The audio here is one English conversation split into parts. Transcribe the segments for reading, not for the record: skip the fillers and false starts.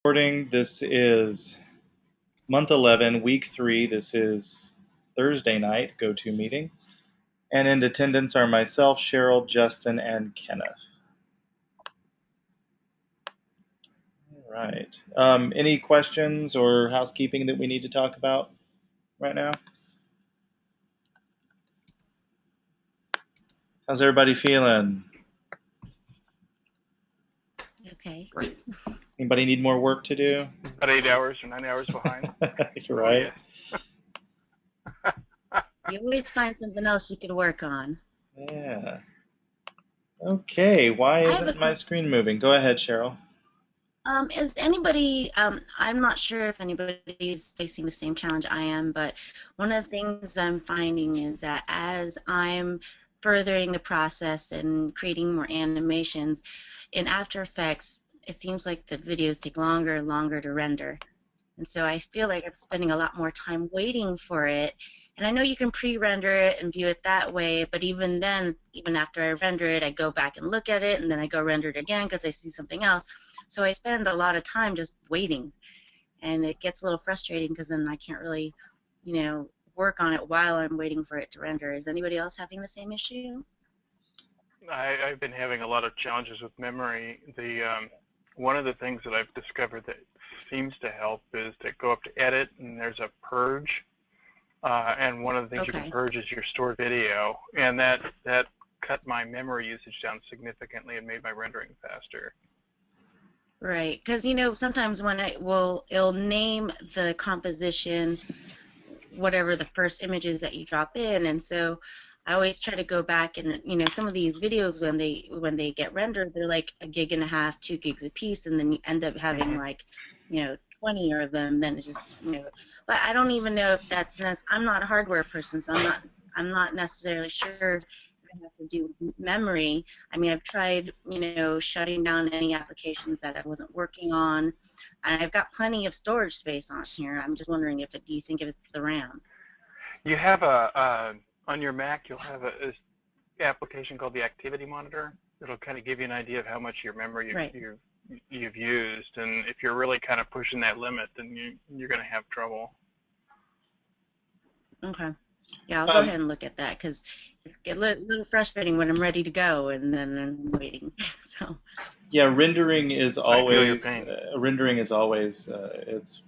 Recording. This is month 11, week 3. This is Thursday night, go-to meeting. And in attendance are myself, Cheryl, Justin, and Kenneth. All right. Any questions or housekeeping that we need to talk about right now? How's everybody feeling? Okay. Great. Anybody need more work to do? About 8 hours or 9 hours behind. You're right. You always find something else you could work on. Yeah. Okay. Why I have isn't a my screen moving? Go ahead, Cheryl. Is anybody, I'm not sure if anybody's facing the same challenge I am, but one of the things I'm finding is that as I'm furthering the process and creating more animations in After Effects, it seems like the videos take longer and longer to render. And so I feel like I'm spending a lot more time waiting for it. And I know you can pre-render it and view it that way, but even then, even after I render it, I go back and look at it, and then I go render it again because I see something else. So I spend a lot of time just waiting, and it gets a little frustrating because then I can't really, work on it while I'm waiting for it to render. Is anybody else having the same issue? I've been having a lot of challenges with memory. One of the things that I've discovered that seems to help is to go up to edit, and there's a purge. And one of the things you can Okay. purge is your stored video, and that cut my memory usage down significantly and made my rendering faster. Right, because sometimes when it'll name the composition whatever the first images that you drop in, and so I always try to go back and some of these videos when they get rendered, they're like a gig and a half, 2 gigs a piece, and then you end up having Hmm. like 20 of them. Then it's just but I don't even know if I'm not a hardware person, so I'm not necessarily sure if it has to do with memory. I mean, I've tried shutting down any applications that I wasn't working on, and I've got plenty of storage space on here. I'm just wondering do you think if it's the RAM? You have on your Mac, you'll have a application called the Activity Monitor. It'll kind of give you an idea of how much of your memory Right. you've used, and if you're really kind of pushing that limit, then you're going to have trouble. Okay. Yeah, I'll go Um, ahead and look at that because it's a little frustrating when I'm ready to go and then I'm waiting. So, yeah, rendering is I feel your always pain. it's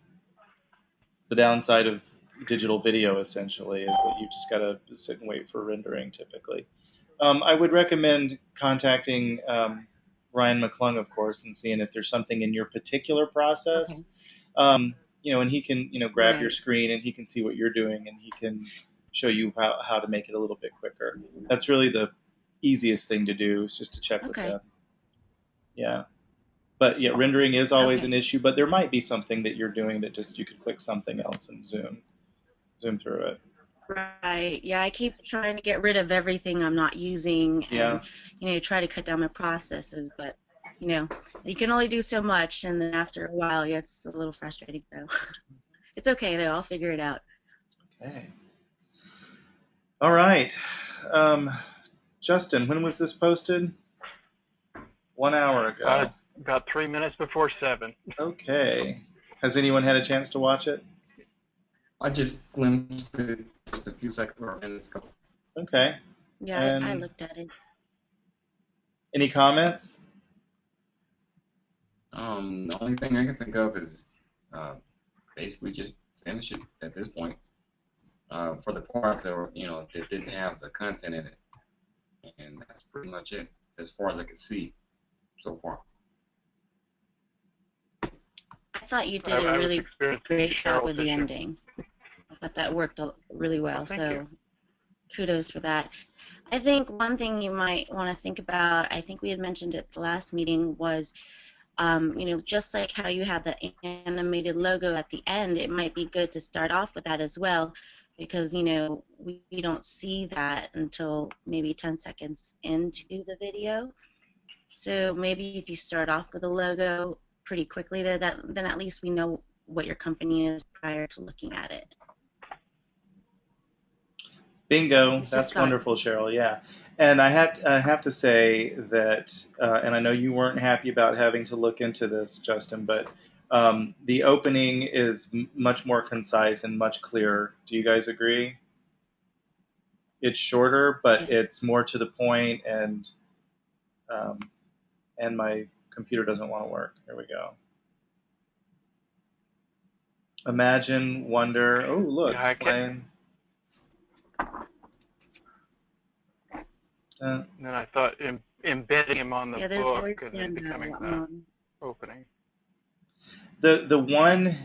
the downside of digital video essentially is that you just got to sit and wait for rendering typically. I would recommend contacting Ryan McClung, of course, and seeing if there's something in your particular process. okay. And he can, grab your Right. screen and he can see what you're doing and he can show you how to make it a little bit quicker. That's really the easiest thing to do is just to check with Okay. him. Yeah. But yeah, rendering is always an Okay. issue, but there might be something that you're doing that just you could click something else and zoom through it. Right. Yeah, I keep trying to get rid of everything I'm not using Yeah. and, try to cut down my processes, but, you know, you can only do so much. And then after a while, yeah, it's a little frustrating. So it's okay, though. I'll figure it out. Okay. All right. Um, Justin, when was this posted? 1 hour Uh, ago. about 3 minutes before 7. Okay. Has anyone had a chance to watch it? I just glimpsed it just a few seconds or minutes ago. Okay. Yeah, I And looked at it. any comments? The only thing I can think of is uh, basically just finish it at this point. For the parts that were, that didn't have the content in it, and that's pretty much it as far as I could see so far. I thought you I, did a I was really experiencing great job Cheryl's with the issue. ending. I thought that worked really Oh, well. thank you. So kudos for that. I think one thing you might want to think about, I think we had mentioned at the last meeting, was, just like how you have the animated logo at the end, it might be good to start off with that as well, because, we don't see that until maybe 10 seconds into the video. So maybe if you start off with a logo pretty quickly there, then at least we know what your company is prior to looking at it. Bingo. It's just That's thought. wonderful, Cheryl. Yeah. And I have to say that, and I know you weren't happy about having to look into this, Justin, but The opening is much more concise and much clearer. Do you guys agree? It's shorter, but Yes. it's more to the point, um, and my computer doesn't want to work. Here we go. Imagine, wonder. Oh, look, Yeah, I kept, playing. and then I thought embedding him on the Yeah, those book words and then stand out a becoming lot the more. opening. The one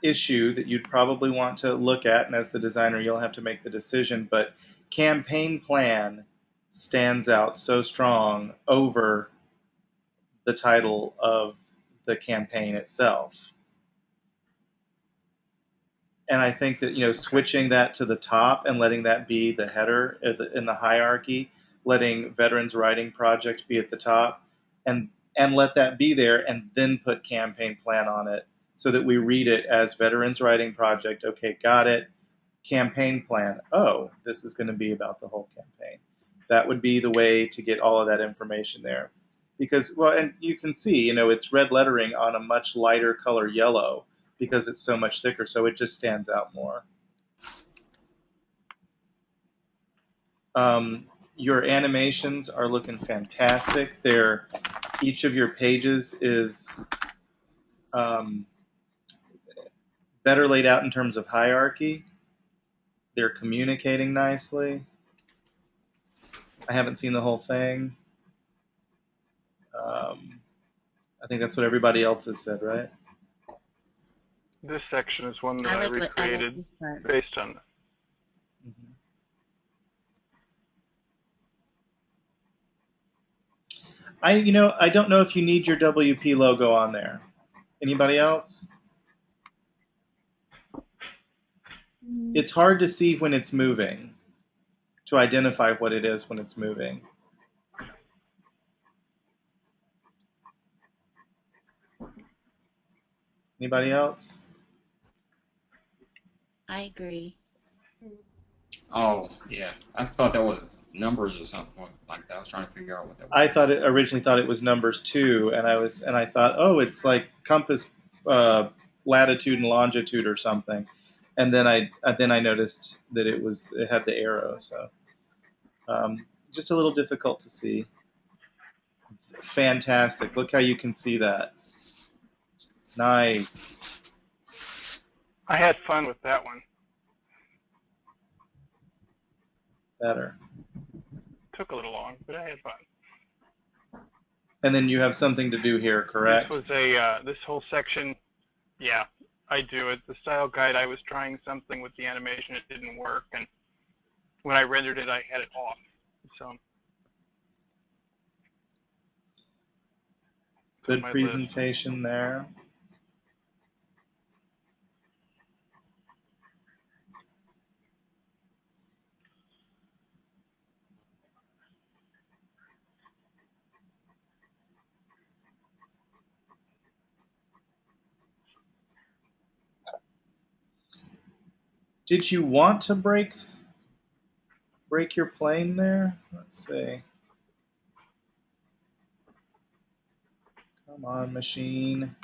issue that you'd probably want to look at, and as the designer, you'll have to make the decision, but campaign plan stands out so strong over the title of the campaign itself. And I think that Okay. switching that to the top and letting that be the header in the hierarchy, letting Veterans Writing Project be at the top, and let that be there, and then put campaign plan on it, so that we read it as Veterans Writing Project. Okay, got it. Campaign plan. Oh, this is going to be about the whole campaign. That would be the way to get all of that information there, because well, and you can see, it's red lettering on a much lighter color yellow because it's so much thicker, so it just stands out more. Um, your animations are looking fantastic. Each of your pages is um, better laid out in terms of hierarchy. They're communicating nicely. I haven't seen the whole thing. Um, I think that's what everybody else has said, right? This section is one that I I like recreated this part. based on. Mm-hmm. I don't know if you need your WP logo on there. Anybody else? It's hard to see when it's moving, to identify what it is when it's moving. Anybody else? I agree. Oh, yeah. I thought that was numbers or something like that. I was trying to figure out what that was. I originally thought it was numbers too, and I thought, oh, it's like compass, latitude and longitude or something, and then I noticed that it had the arrow, so just a little difficult to see. Fantastic! Look how you can see that. Nice, I had fun with that one. better. Took a little long, but I had fun. And then you have something to do here, This correct? was this whole section. Yeah, I do it. The style guide. I was trying something with the animation. It didn't work, and when I rendered it, I had it off. So it's on Good my list. presentation there. Did you want to break your plane there? Let's see. Come on, machine.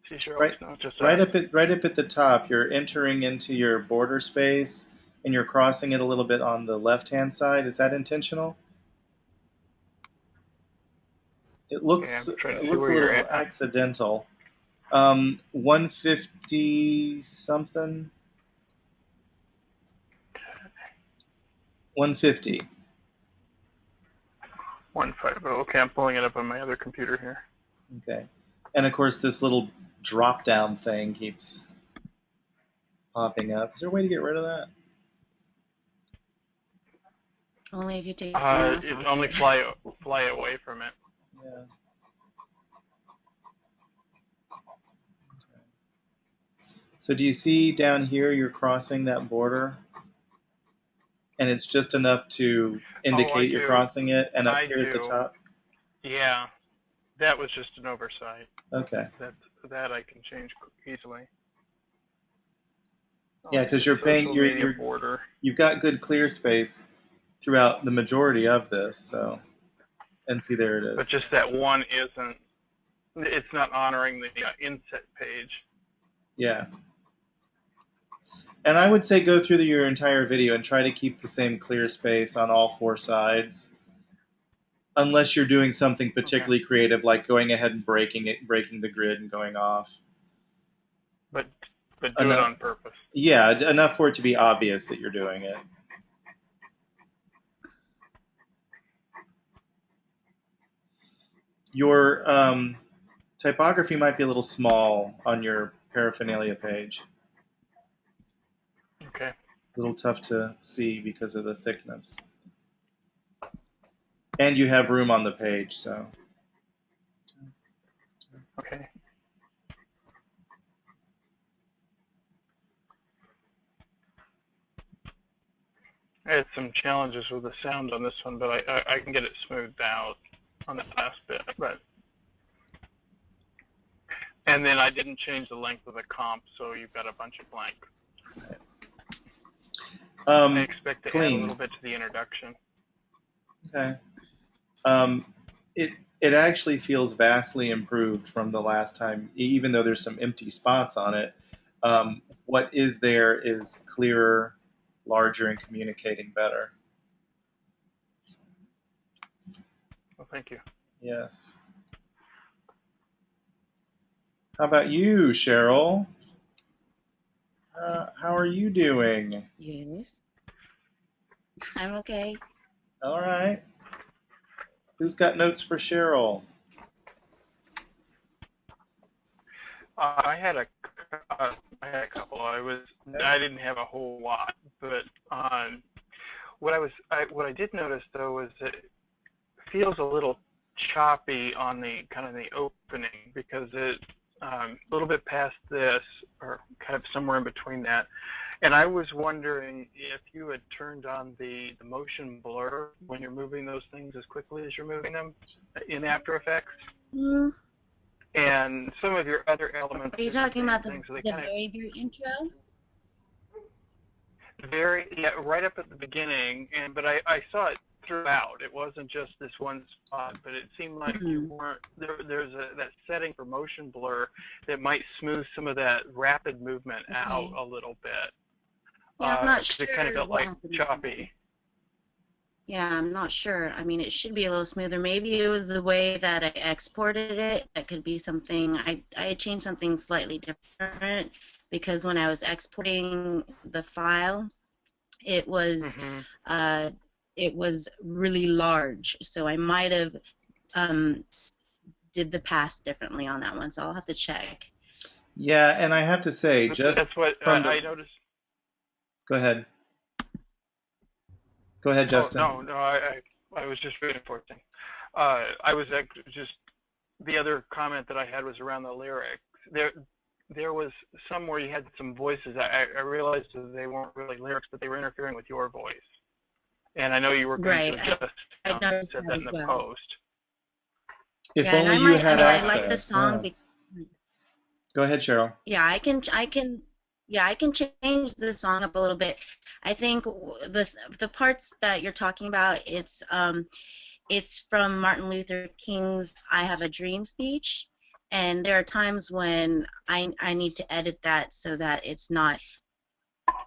T-shirt. Right, No, just that. right up at the top. You're entering into your border space, and you're crossing it a little bit on the left-hand side. Is that intentional? It Okay, I'm trying to see looks a where you're little at. 150 something. 150. 150. Okay, I'm pulling it up on my other computer here. Okay. And of course, this little drop down thing keeps popping up. Is there a way to get rid of that? Only if you take your mouse It off only it. fly away from it. Yeah. So do you see down here you're crossing that border? And it's just enough to Oh, I indicate you're do. crossing it, and up I here at the do. top? Yeah, that was just an oversight. Okay. That I can change easily. Yeah, Oh, because the social media border. you've got good clear space, throughout the majority of this. So, and see, there it But is. just that one isn't. It's not honoring the inset page. Yeah. And I would say go through your entire video and try to keep the same clear space on all four sides, unless you're doing something Okay. particularly creative, like going ahead and breaking the grid and going off. But do it Enough, on purpose. yeah, enough for it to be obvious that you're doing it. Your typography might be a little small on your paraphernalia page. Okay. A little tough to see because of the thickness. And you have room on the page, so. Okay. I had some challenges with the sound on this one, but I can get it smoothed out on the last bit. And then I didn't change the length of the comp, so you've got a bunch of blank. I expect to add a little Clean. bit to the introduction. Okay. Um, it actually feels vastly improved from the last time, even though there's some empty spots on it. What is there is clearer, larger, and communicating better. Well, thank you. Yes. How about you, Cheryl? How are you doing? Yes, I'm okay. All right. Who's got notes for Cheryl? I had a I had a couple. I didn't have a whole lot, but what I did notice though was that it feels a little choppy on the kind of the opening, because it a little bit past this, or kind of somewhere in between that. And I was wondering if you had turned on the motion blur when you're moving those things as quickly as you're moving them in After Effects. Mm, And some of your other elements are you did the talking same about the thing. So they the kind of very very intro? right up at the beginning, but I saw it throughout. It wasn't just this one spot, but it seemed like you Hmm. weren't there. That setting for motion blur that might smooth some of that rapid movement out Okay. a little bit, Yeah, I'm not because it kind of sure felt what like happened with that. choppy. Yeah, I'm not sure. I mean, it should be a little smoother. Maybe it was the way that I exported it. That could be something. I changed something slightly different because when I was exporting the file, it was Hmm. uh it was really large. So I might have um did the pass differently on that one. So I'll have to check. Yeah, and I have to say, just That's what from the. I noticed. Go ahead. Go ahead, Oh Justin. no, I was just reinforcing. I was just the other comment that I had was around the lyrics. There was some where you had some voices. I realized that they weren't really lyrics, but they were interfering with your voice. And I know you were going to Right. adjust. I noticed Said that that in as the well. post. If Yeah, and only I you might. I had mean, I like the access. song. Yeah. Go ahead, Cheryl. Yeah, yeah, I can change the song up a little bit. I think the parts that you're talking about, it's from Martin Luther King's "I Have a Dream" speech, and there are times when I need to edit that so that it's not,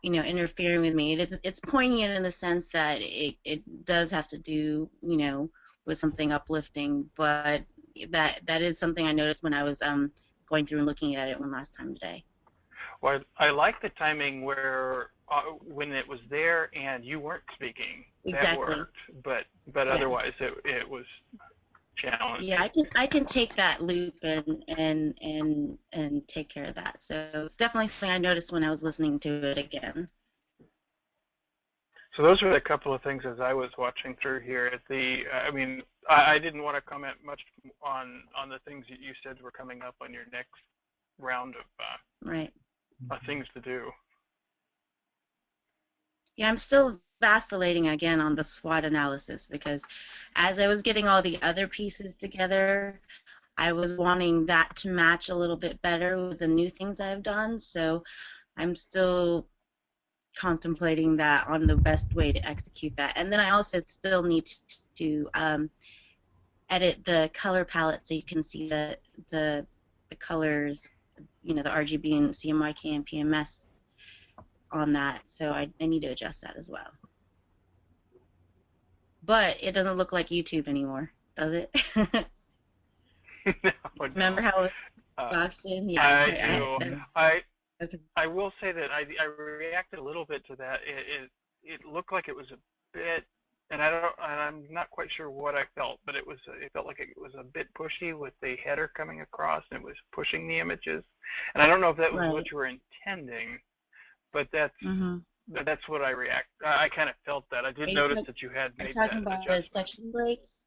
interfering with me. It's poignant in the sense that it does have to do, with something uplifting, but that is something I noticed when I was going through and looking at it one last time today. Well, I like the timing where when it was there and you weren't speaking, that Exactly. worked. But Yeah. otherwise, it was Yeah, challenging. I can take that loop and take care of that. So it's definitely something I noticed when I was listening to it again. So those were a couple of things as I was watching through here. I mean, I didn't want to comment much on the things that you said were coming up on your next round of Right. things to do. Yeah, I'm still vacillating again on the SWOT analysis because as I was getting all the other pieces together, I was wanting that to match a little bit better with the new things I've done. So I'm still contemplating that on the best way to execute that. And then I also still need to edit the color palette so you can see the the colors, the RGB and CMYK and PMS on that. So I need to adjust that as well. But it doesn't look like YouTube anymore, does it? No, Remember no. how it was Uh, boxed in? Yeah, I do. that, I okay. I will say that I reacted a little bit to that. It looked like it was a bit, and I'm not quite sure what I felt, but it felt like it was a bit pushy with the header coming across, and it was pushing the images. And I don't know if that was Right. what you were intending, but Mm-hmm. that's what I react. I kind of felt that. I did notice that you had Are you made talking that about the adjustment. section breaks?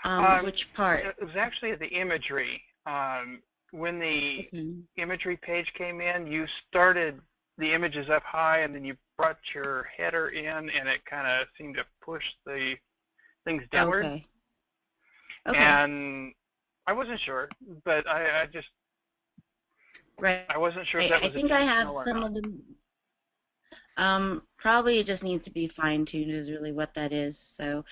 Um, Which part? it was actually the imagery. When the Okay. imagery page came in, you started the images up high, and then you brought your header in, and it kind of seemed to push the things downward. Okay. Okay. And I wasn't sure, but Right. I wasn't sure if that I was think I have intentional or some not. of them. Probably it just needs to be fine-tuned is really what that is. So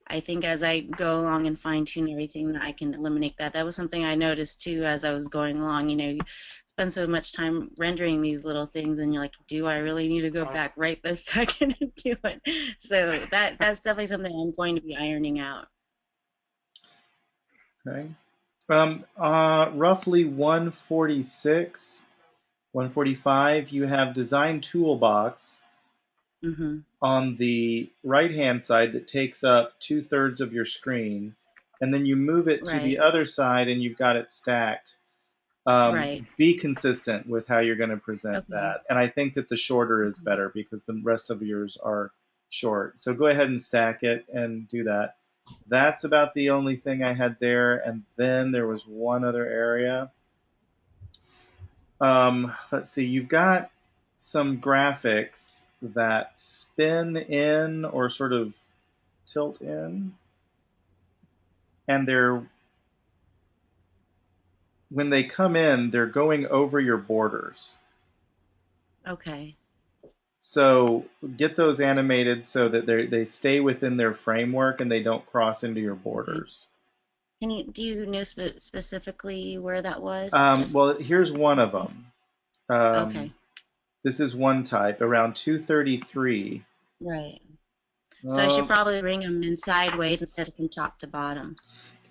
I think as I go along and fine-tune everything that I can eliminate that. That was something I noticed too as I was going along. You spend so much time rendering these little things and you're like, do I really need to go Uh, back right this second and do it? So that's definitely something I'm going to be ironing out. Okay. Roughly 146, 145, you have design toolbox Mm-hmm. on the right hand side that takes up 2/3 of your screen, and then you move it to the Right. other side and you've got it stacked. Right. Be consistent with how you're going to present Okay. that. And I think that the shorter is Mhm. better because the rest of yours are short. So go ahead and stack it and do that. That's about the only thing I had there. And then there was one other area. Let's see, you've got some graphics that spin in or sort of tilt in, and they're when they come in, they're going over your borders. Okay. So get those animated so that they stay within their framework and they don't cross into your Okay. borders. Do you know specifically where that was? Just Well, here's one of them. Um, okay. this is one type around 233. Right. So I should Um, probably bring them in sideways instead of from top to bottom.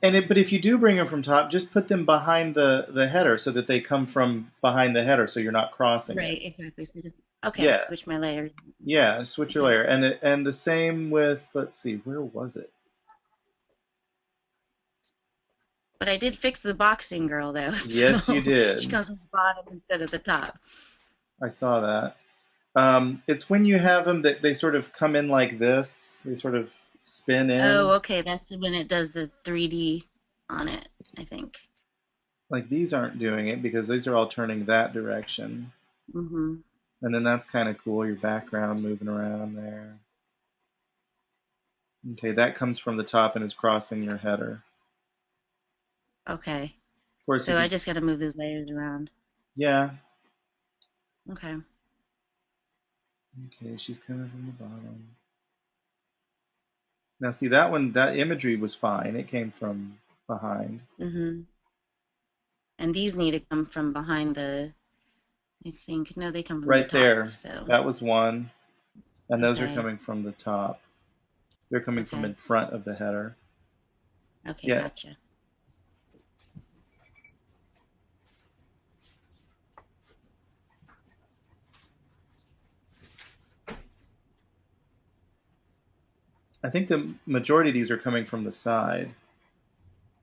but if you do bring them from top, just put them behind the header so that they come from behind the header, so you're not crossing it. Right, exactly. So okay, Yeah, switch my layers. yeah. Switch your Okay. layer, and the same with, let's see, where was it? But I did fix the boxing girl though, Yes, you so she did. comes from the bottom instead of the top. I saw that. It's when you have them that they sort of come in like this. They sort of spin Oh, in. okay. That's when it does the 3D on it, I think. Like these aren't doing it because these are all turning that direction. Mm-hmm. And then that's kind of cool. Your background moving around there. Okay, that comes from the top and is crossing your header. Okay. Of course, So if I you, just got to move those layers around. yeah. Okay. Okay, she's coming from the bottom. Now, see that one, that imagery was fine. It came from behind. Mm-hmm. And these need to come from behind I think, no, they come from the Right top. there. So, That was one. And those are okay. coming from the top. They're coming from Okay. in front of the header. Okay, Yeah, gotcha. I think the majority of these are coming from the side.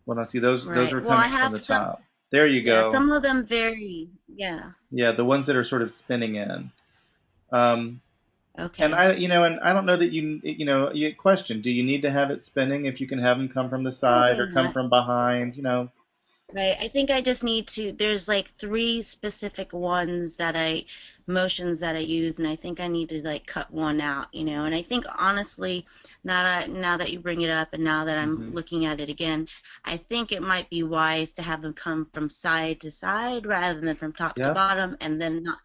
Well, now see those Right. are Well, I coming from have the some, top. There you yeah, go. some of them vary. Yeah. Yeah, the ones that are sort of spinning in. Um, and Okay. I don't know that you question, do you need to have it spinning if you can have them come from the side Probably or come not. from behind? Right. I think I just need to, there's like three specific motions that I use, and I think I need to like cut one out. And I think honestly, now that you bring it up and now that I'm Hmm. looking at it again, I think it might be wise to have them come from side to side rather than from top to Yeah, bottom, and then not.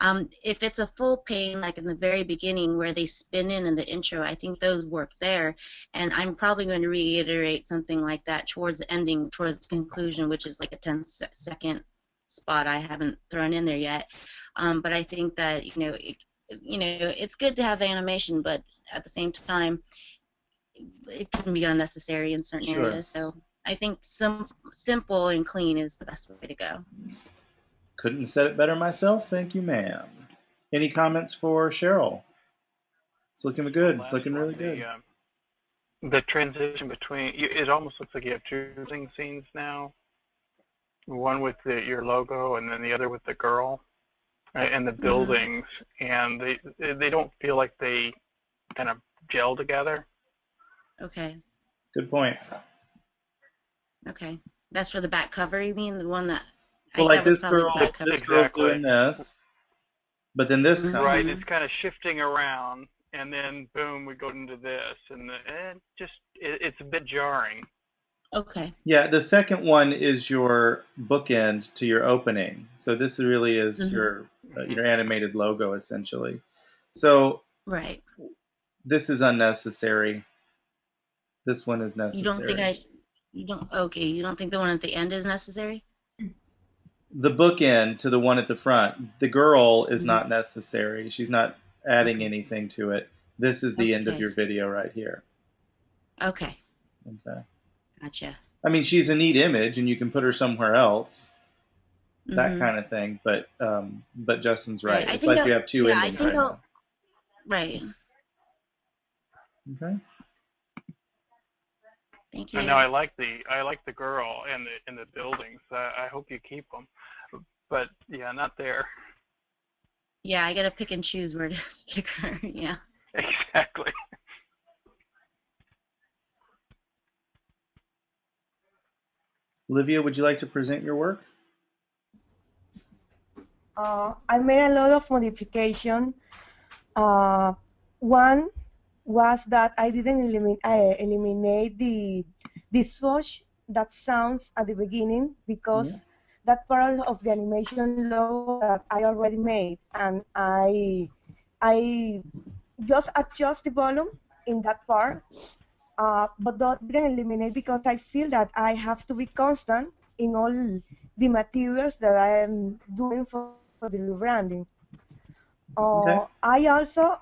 If it's a full pane, like in the very beginning where they spin in the intro, I think those work there. And I'm probably going to reiterate something like that towards the ending, towards the conclusion, which is like a 10-second spot I haven't thrown in there yet. But I think that, it's good to have animation, but at the same time, it can be unnecessary in certain Sure. areas. So I think some simple and clean is the best way to go. Couldn't have said it better myself. Thank you, ma'am. Any comments for Cheryl? It's looking The good. It's last looking really one, good. the transition between it almost looks like you have two scenes now. One with your logo, and then the other with the girl and the Mm-hmm. buildings, and they don't feel like they kind of gel together. Okay. Good point. Okay. That's for the back cover, you mean? The one Well, like that was probably the back cover. this girl's Exactly. doing this, but then this comes. Right. Mm-hmm. It's kind of shifting around, and then boom, we go into this, and it's a bit jarring. Okay. Yeah, the second one is your bookend to your opening. So this really is Mm-hmm. Hmm. your animated logo essentially. So Right. this is unnecessary. This one is You don't think necessary. okay, you don't think the one at the end is necessary? The bookend to the one at the front, the girl is Mm-hmm. not necessary. She's not adding Okay. anything to it. This is the end of Okay. your video right here. Okay. Okay. Gotcha. I mean, she's a neat image, and you can put her somewhere else, that Mm-hmm. kind of thing. But Justin's Right. right. I It's think like we have two yeah, I endings think right now. right. Okay. Thank And now you. I like the girl and the buildings. I hope you keep them, but yeah, not there. Yeah, I gotta pick and choose where to stick her. Yeah. Exactly. Olivia, would you like to present your work? I made a lot of modification. Uh, One was that I didn't eliminate the swoosh that sounds at the beginning Yeah. because that part of the animation logo that I already made, and I just adjust the volume in that part, but that didn't eliminate because I feel that I have to be constant in all the materials that I am doing for the rebranding. Okay. I also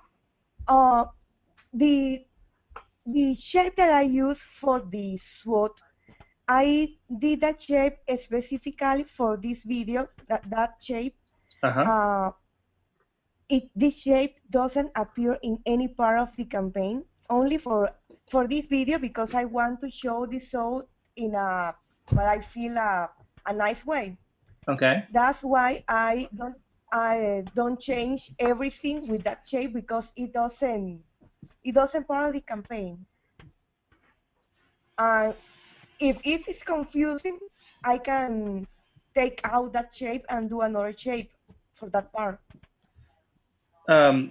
uh, the the shape that I use for the SWOT, I did that shape specifically for this video. That shape, Uh huh. uh, this shape doesn't appear in any part of the campaign. Only for this video because I want to show this so in a what I feel a nice way. Okay. That's why I don't change everything with that shape because it doesn't part of the campaign. And if it's confusing, I can take out that shape and do another shape for that part.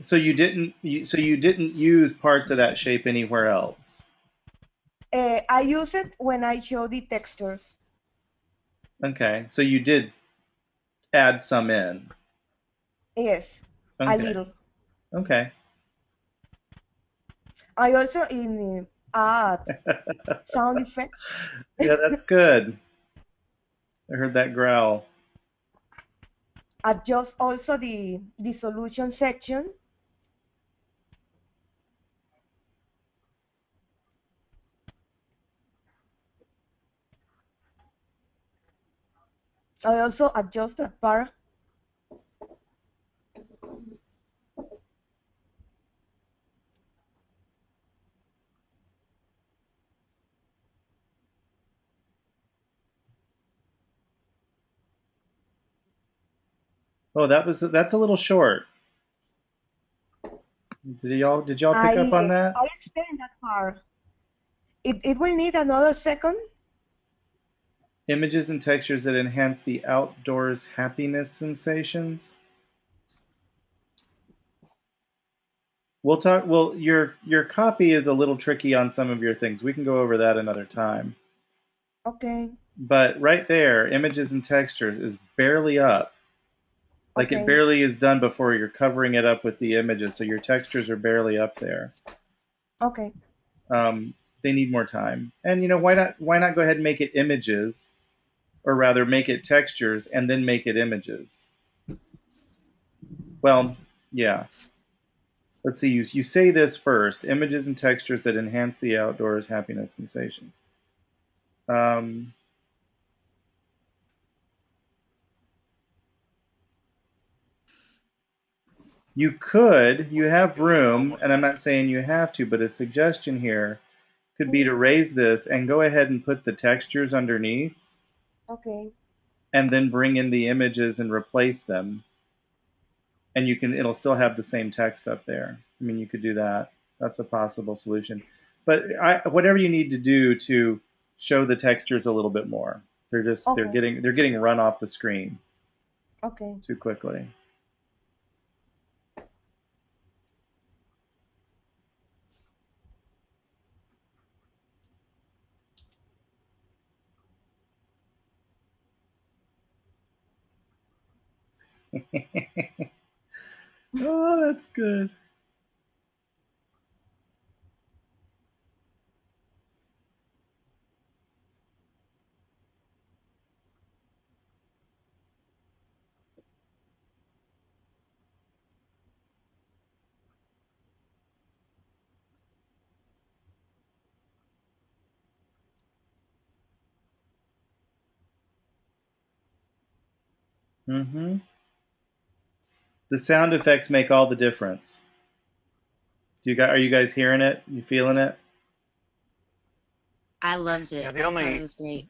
So you didn't use parts of that shape anywhere else. I use it when I show the textures. Okay. So you did add some in. Yes, a Okay. little. Okay. I also in add sound effects. Yeah, that's good. I heard that growl. Adjust also the solution section. I also adjust that part. Oh, that's a little short. Did y'all pick up on that? I extend that part. It will need another second. Images and textures that enhance the outdoors happiness sensations. We'll talk. Well, your copy is a little tricky on some of your things. We can go over that another time. Okay. But right there, images and textures is barely up. Like it Okay. barely is done before you're covering it up with the images, so your textures are barely up there. Okay. They need more time. And why not go ahead and make it images, or rather make it textures and then make it images? Well, yeah. Let's see. You say this first: images and textures that enhance the outdoors happiness sensations. Um, you have room, and I'm not saying you have to, but a suggestion here could be to Mhm. raise this and go ahead and put the textures underneath, Okay. and then bring in the images and replace them, and it'll still have the same text up there. I mean, you could do that. That's a possible solution. But whatever you need to do to show the textures a little bit more. Okay. They're getting run off the screen Okay. too quickly. Oh, that's good. Hmm. The sound effects make all the difference. Are you guys hearing it? You feeling it? I loved Yeah, it. the I thought it only was great.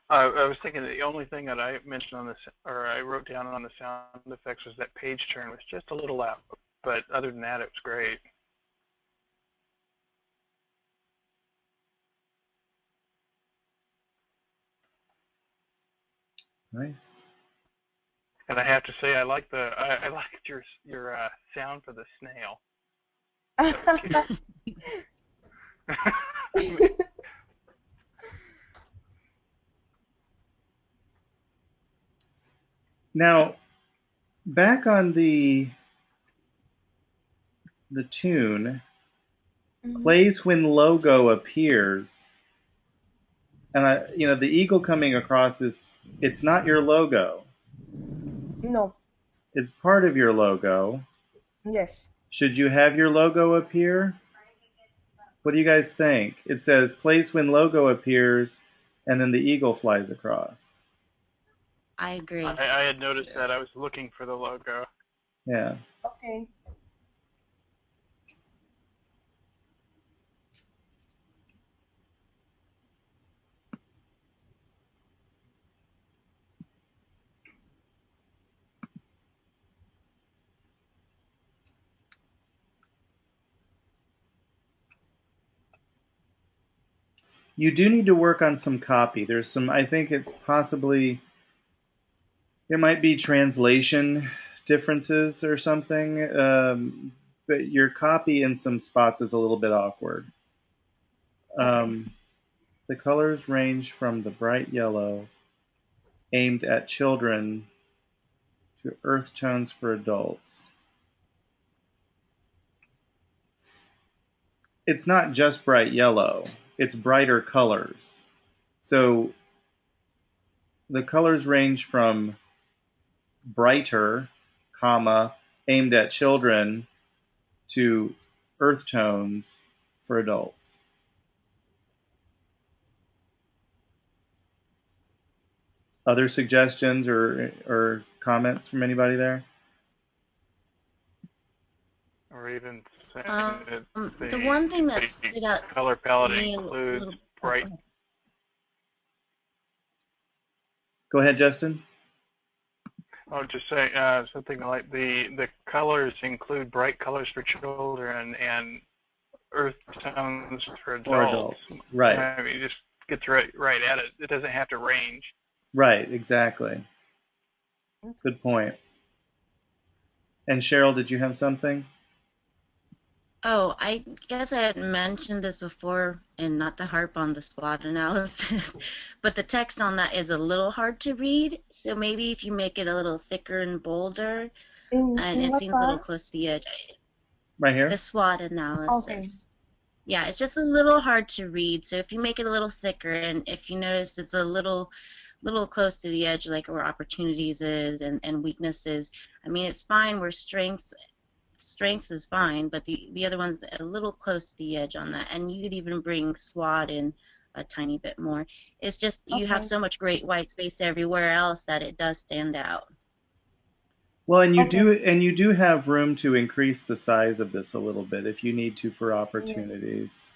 I was thinking that the only thing that I mentioned on this, or I wrote down on the sound effects, was that page turn was just a little loud, but other than that, it was great. Nice. And I have to say, I liked your sound for the snail. That was cute. Now, back on the tune, Mhm. plays when logo appears, and the eagle coming across it's not your logo. No. It's part of your logo. Yes. Should you have your logo appear? What do you guys think? It says plays when logo appears, and then the eagle flies across. I I, agree. I had noticed Yeah. that. I was looking for the logo. Yeah. Okay. You do need to work on some copy. I think it might be translation differences or something, but your copy in some spots is a little bit awkward. Okay. Um, the colors range from the bright yellow aimed at children to earth tones for adults. It's not just bright yellow, it's brighter colors. So the colors range from brighter, comma, aimed at children to earth tones for adults. Other suggestions or comments from anybody there? Or even saying Um, that the one thing that the stood out color to palette me a includes little. Oh, go bright. ahead. Go ahead, Justin. I'll just say something like the colors include bright colors for children and earth tones for For adults. adults. Right. I mean, it just gets right at it. It doesn't have to range. Right, exactly. Good point. And Cheryl, did you have something? Oh, I guess I had mentioned this before, and not to harp on the SWOT analysis, but the text on that is a little hard to read. So maybe if you make it a little thicker and bolder, and In it what seems a little part? close to the edge, Right the here. SWOT Okay. analysis. Yeah, it's just a little hard to read. So if you make it a little thicker, and if you notice it's a little close to the edge, like where opportunities is and weaknesses, I mean, it's fine where strengths is fine, but the other one's a little close to the edge on that. And you could even bring SWAT in a tiny bit more. It's just you have Okay. so much great white space everywhere else that it does stand out. Well, Okay. and you do have room to increase the size of this a little bit if you need to for Yeah. opportunities.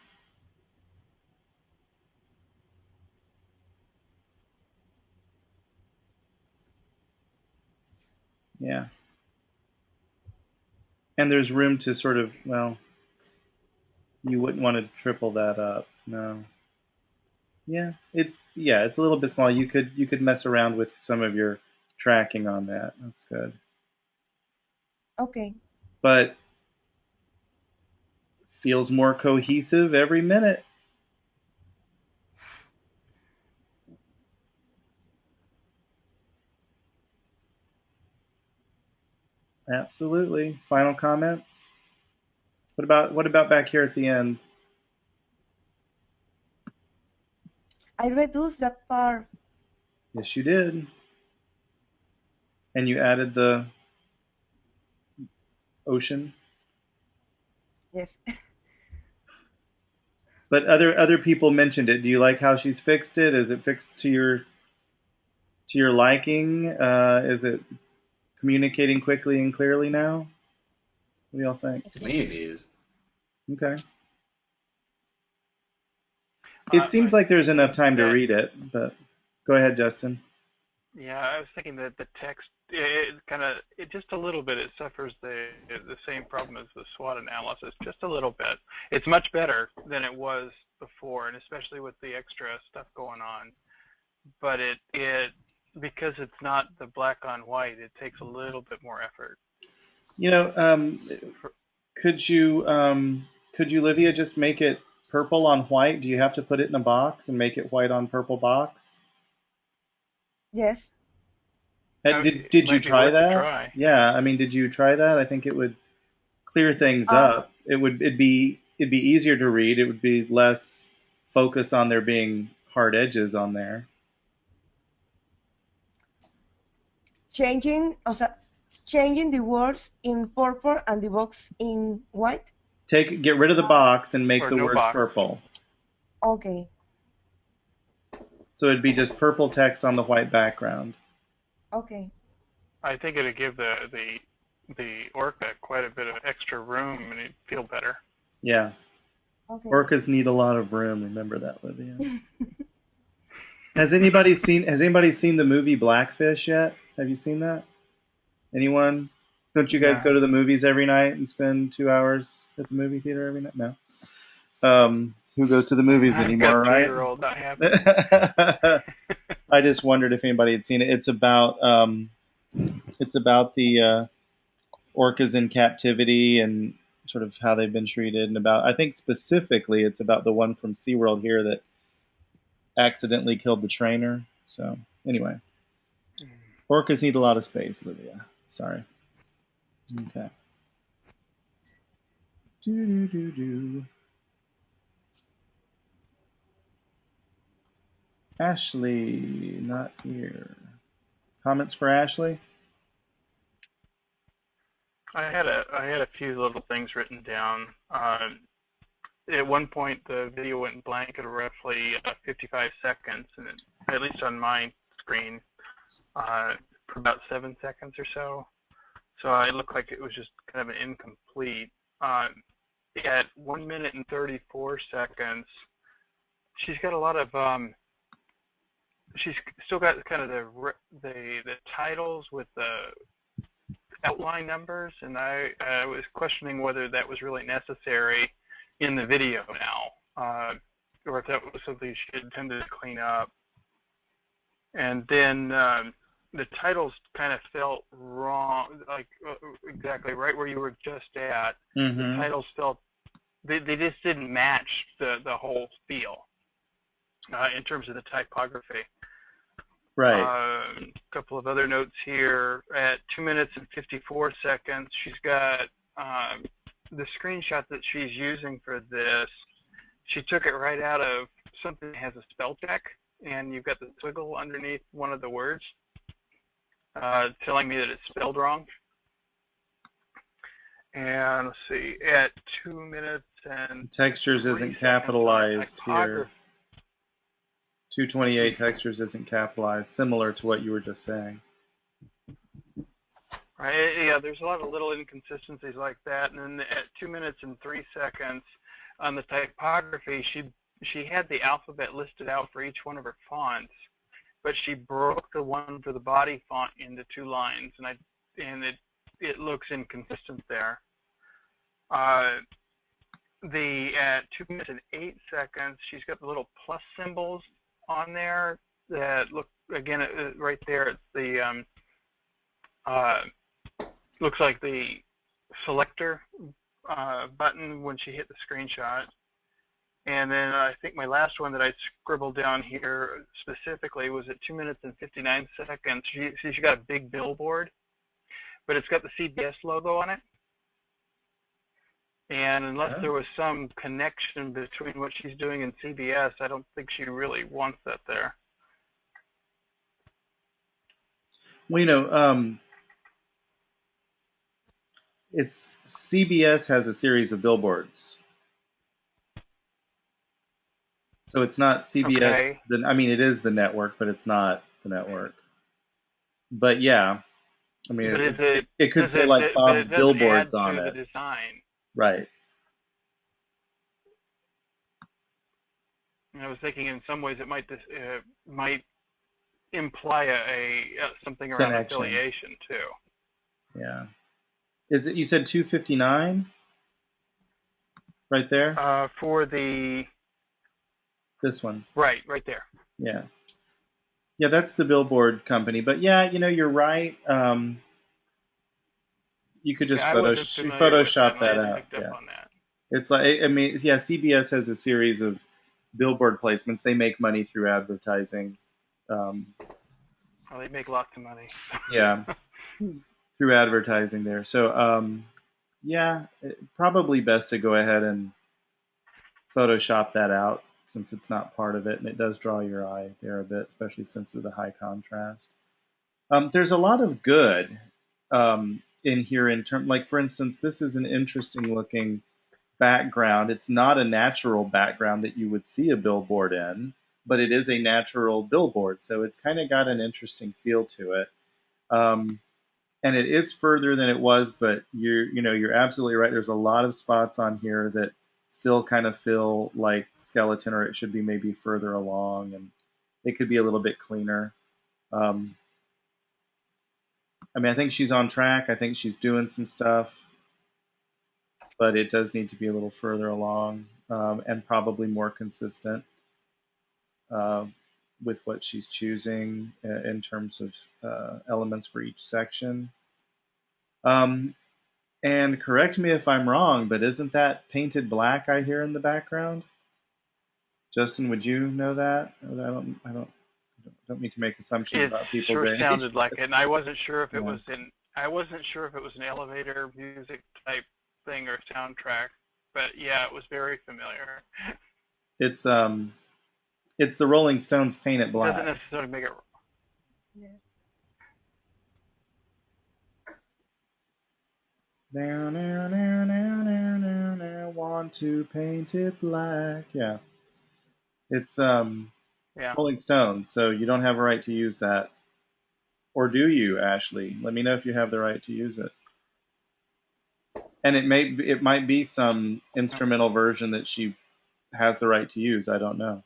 Yeah. And there's room to sort of, well, you wouldn't want to triple that up. No. It's a little bit small. You could mess around with some of your tracking on that. That's good. Okay. But feels more cohesive every minute. Absolutely. Final comments? What about back here at the end? I reduced that part. Yes, you did. And you added the ocean. Yes. But other people mentioned it. Do you like how she's fixed it? Is it fixed to your liking? Is it communicating quickly and clearly now? What do y'all think? I To think me, it is. Okay. It I seems was like there's enough thinking time to that, read it, but go ahead, Justin. yeah, I was thinking that the text, it kind of, it just a little bit, it suffers the same problem as the SWOT analysis, just a little bit. It's much better than it was before, and especially with the extra stuff going on. But it because it's not the black on white, it takes a little bit more effort. You know, For, could you, Livia, just make it purple on white? Do you have to put it in a box and make it white on purple box? Yes. it Did you might be try worth a that? try. Yeah, I mean, did you try that? I think it would clear things Uh, up. It'd be easier to read. It would be less focus on there being hard edges on there. changing, o sea, changing the words in purple and the box in white. Get rid of the box and make Or the no words box. purple. Okay. So it'd be just purple text on the white background. Okay. I think it'd give the orca quite a bit of extra room, and it'd feel better. Yeah. Okay. Orcas need a lot of room. Remember that, Livia. Has anybody seen the movie Blackfish yet? Have you seen that? Anyone? Don't you guys No, go to the movies every night and spend 2 hours at the movie theater every night? No. Who goes to the movies I've got anymore, a right? 2-year-old, not happy. I just wondered if anybody had seen it. It's about the orcas in captivity and sort of how they've been treated, and about I think specifically it's about the one from SeaWorld here that accidentally killed the trainer. So anyway, orcas need a lot of space, Livia. Sorry. Okay. Do do do do. Ashley, not here. Comments for Ashley? I had a few little things written down. At one point, the video went blank at roughly 55 seconds, and at least on my screen, for about 7 seconds or so. So it looked like it was just kind of an incomplete. At 1 minute and 34 seconds, she's got a lot of she's still got kind of the titles with the outline numbers, and I was questioning whether that was really necessary in the video now, or if that was something she intended to clean up. And then the titles kind of felt wrong, like exactly right where you were just at. The Mm-hmm. titles felt they just didn't match the whole feel in terms of the typography. Right. A couple of other notes here. At 2 minutes and 54 seconds, she's got the screenshot that she's using for this. She took it right out of something that has a spell check, and you've got the twiggle underneath one of the words, telling me that it's spelled wrong. And let's see, at 2 minutes and Textures isn't capitalized here. 228 textures isn't capitalized, similar to what you were just saying. Right, yeah, there's a lot of little inconsistencies like that. And then at 2 minutes and 3 seconds on the typography, she had the alphabet listed out for each one of her fonts, but she broke the one for the body font into 2 lines, and it looks inconsistent there. At 2 minutes and 8 seconds, she's got the little plus symbols on there that look, again, right there. It's the looks like the selector button when she hit the screenshot. And then I think my last one that I scribbled down here specifically was at 2 minutes and 59 seconds. She got a big billboard, but it's got the CBS logo on it. And unless there was some connection between what she's doing and CBS, I don't think she really wants that there. Well, it's CBS has a series of billboards. So it's not CBS. Okay. I mean, it is the network, but it's not the network. But yeah, I mean, it could say like Bob's Billboards on it. The design. Right. And I was thinking in some ways it might imply something around Connection. affiliation too. Yeah. Is it? You said 259? Right there. For this one. Right there. Yeah. Yeah, that's the billboard company. But yeah, you're right. You could just Photoshop that out. Yeah. It's like, I mean, yeah, CBS has a series of billboard placements. They make money through advertising. Well, they make lots of money. Yeah, through advertising there. So, yeah, probably best to go ahead and Photoshop that out since it's not part of it, and it does draw your eye there a bit, especially since of the high contrast. There's a lot of good in here like, for instance, this is an interesting looking background. It's not a natural background that you would see a billboard in, but it is a natural billboard, so it's kind of got an interesting feel to it. And it is further than it was, but you're absolutely right. There's a lot of spots on here that still kind of feel like skeleton, or it should be maybe further along, and it could be a little bit cleaner. I mean, I think she's on track. I think she's doing some stuff, but it does need to be a little further along and probably more consistent with what she's choosing in terms of elements for each section. And correct me if I'm wrong, but isn't that painted black I hear in the background? Justin, would you know that? I don't mean to make assumptions about people's age. It sure sounded like it, and I wasn't sure if it was an elevator music type thing or soundtrack, but yeah, it was very familiar. It's the Rolling Stones Paint It Black. It doesn't necessarily make it. Yes. Want to paint it black. Yeah. It's Rolling Stones, so you don't have a right to use that. Or do you, Ashley? Let me know if you have the right to use it. And it might be some instrumental version that she has the right to use. I don't know.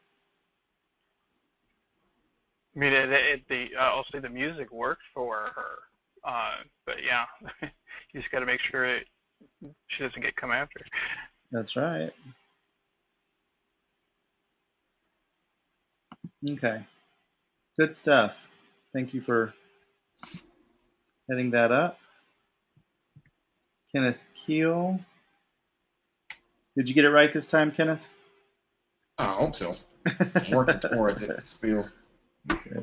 I mean, I'll say the music worked for her, but yeah, you just got to make sure she doesn't get come after. That's right. Okay. Good stuff. Thank you for heading that up. Kenneth Keel Did you get it right this time, Kenneth? I hope so. I'm working towards it still. Okay.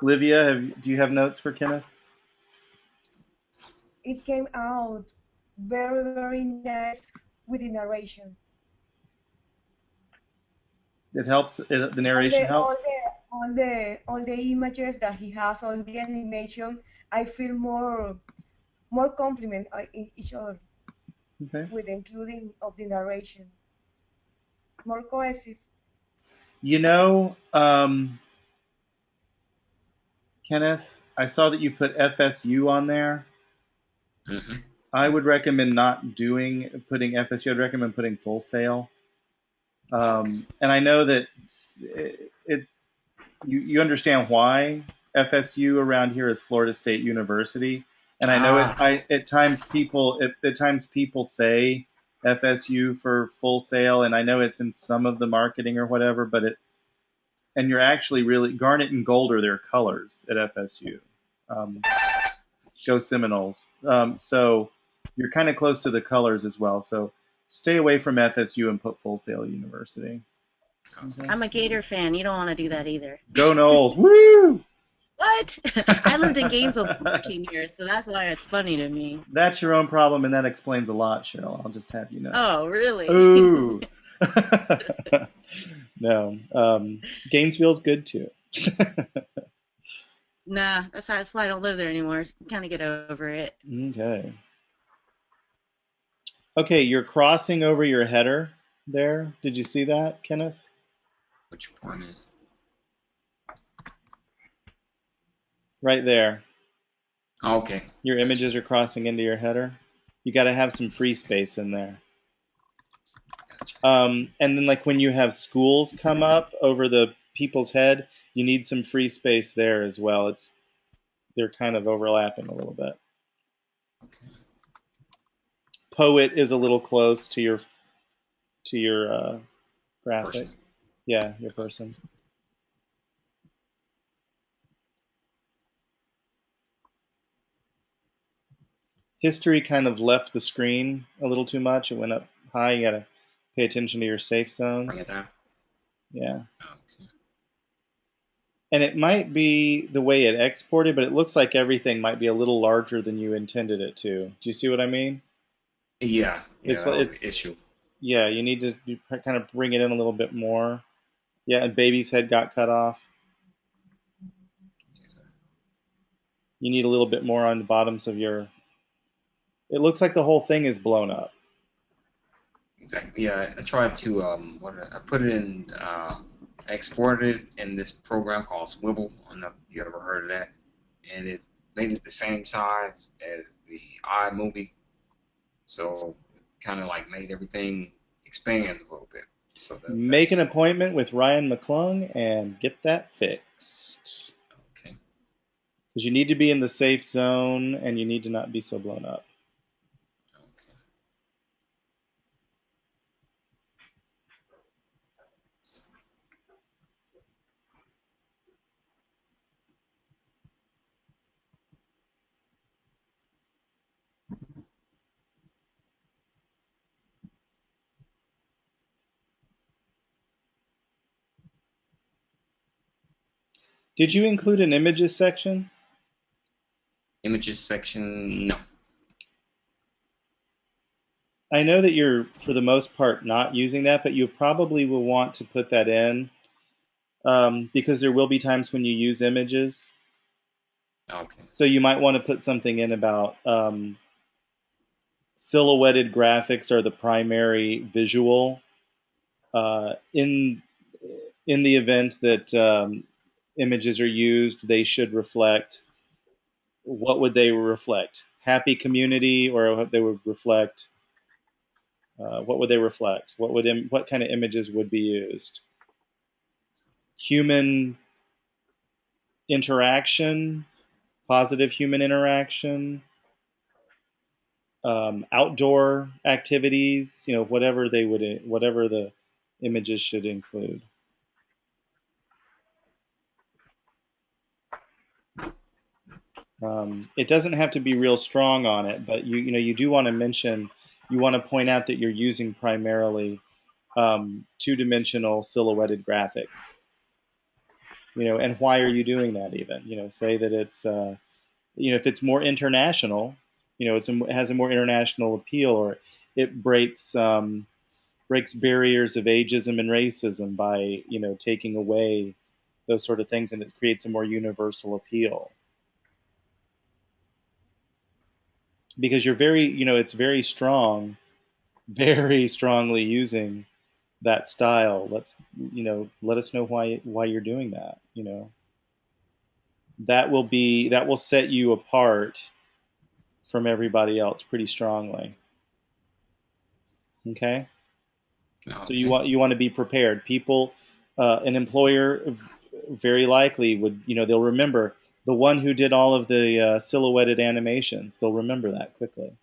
Olivia, do you have notes for Kenneth? It came out very, very nice with the narration. It helps. The All narration the all helps. the all the images that he has, all the animation, I feel more compliment each other Okay. with the including of the narration, more cohesive. You know, Kenneth, I saw that you put FSU on there. Mm-hmm. I would recommend not putting FSU. I'd recommend putting Full Sail. Okay. And I know that it you understand why FSU around here is Florida State University, and I know Ah, at times people say FSU for Full Sail, and I know it's in some of the marketing or whatever, but and you're actually really garnet and gold are their colors at FSU. Um, Go Seminoles! So you're kind of close to the colors as well. So stay away from FSU and put Full Sail University. Okay. I'm a Gator fan. You don't want to do that either. Go Knowles! Woo! What? I lived in Gainesville for 14 years, so that's why it's funny to me. That's your own problem, and that explains a lot, Cheryl. I'll just have you know. Oh, really? Ooh. No. Gainesville's good too. Nah, that's why I don't live there anymore. Kind of get over it. Okay. Okay, you're crossing over your header there. Did you see that, Kenneth? which one is? Right there. Okay. Your Gotcha. images are crossing into your header. You got to have some free space in there. Gotcha. And then, like when you have schools come up over the people's head, you need some free space there as well. They're kind of overlapping a little bit. Okay. Poet is a little close to your graphic. Person. Yeah, your person. History kind of left the screen a little too much. It went up high. You gotta pay attention to your safe Bring it zones. down. Yeah. Okay. And it might be the way it exported, but it looks like everything might be a little larger than you intended it to. Do you see what I mean? Yeah. Yeah. That was the It's issue. yeah. You need to kind of bring it in a little bit more. Yeah, and baby's head got cut off. You need a little bit more on the bottoms of your. It looks like the whole thing is blown up. Exactly. Yeah. I tried to I put it in I exported it in this program called Swivel. I don't know if you ever heard of that, and it made it the same size as the iMovie, so kind of like made everything expand a little bit. So Make an that's appointment with Ryan McClung and get that fixed. okay. Because you need to be in the safe zone and you need to not be so blown up. Okay. Did you include an images section? Images section, no. I know that you're, for the most part, not using that, but you probably will want to put that in because there will be times when you use images. Okay. So you might want to put something in about silhouetted graphics are the primary visual in the event that images are used. They should reflect. What would they reflect? Happy community, or what they would reflect? What would they reflect? What kind of images would be used? Human interaction, positive human interaction, outdoor activities. Whatever the images should include. It doesn't have to be real strong on it, but you do want to mention you want to point out that you're using primarily two-dimensional silhouetted graphics. And why are you doing that? Even say that it's if it's more international, it has a more international appeal, or it breaks barriers of ageism and racism by taking away those sort of things, and it creates a more universal appeal. Because you're very, it's very strong, very strongly using that style. Let us know why you're doing that. That will set you apart from everybody else pretty strongly. Okay. So you Okay. want to be prepared. People, an employer very likely would, they'll remember the one who did all of the silhouetted animations. They'll remember that quickly.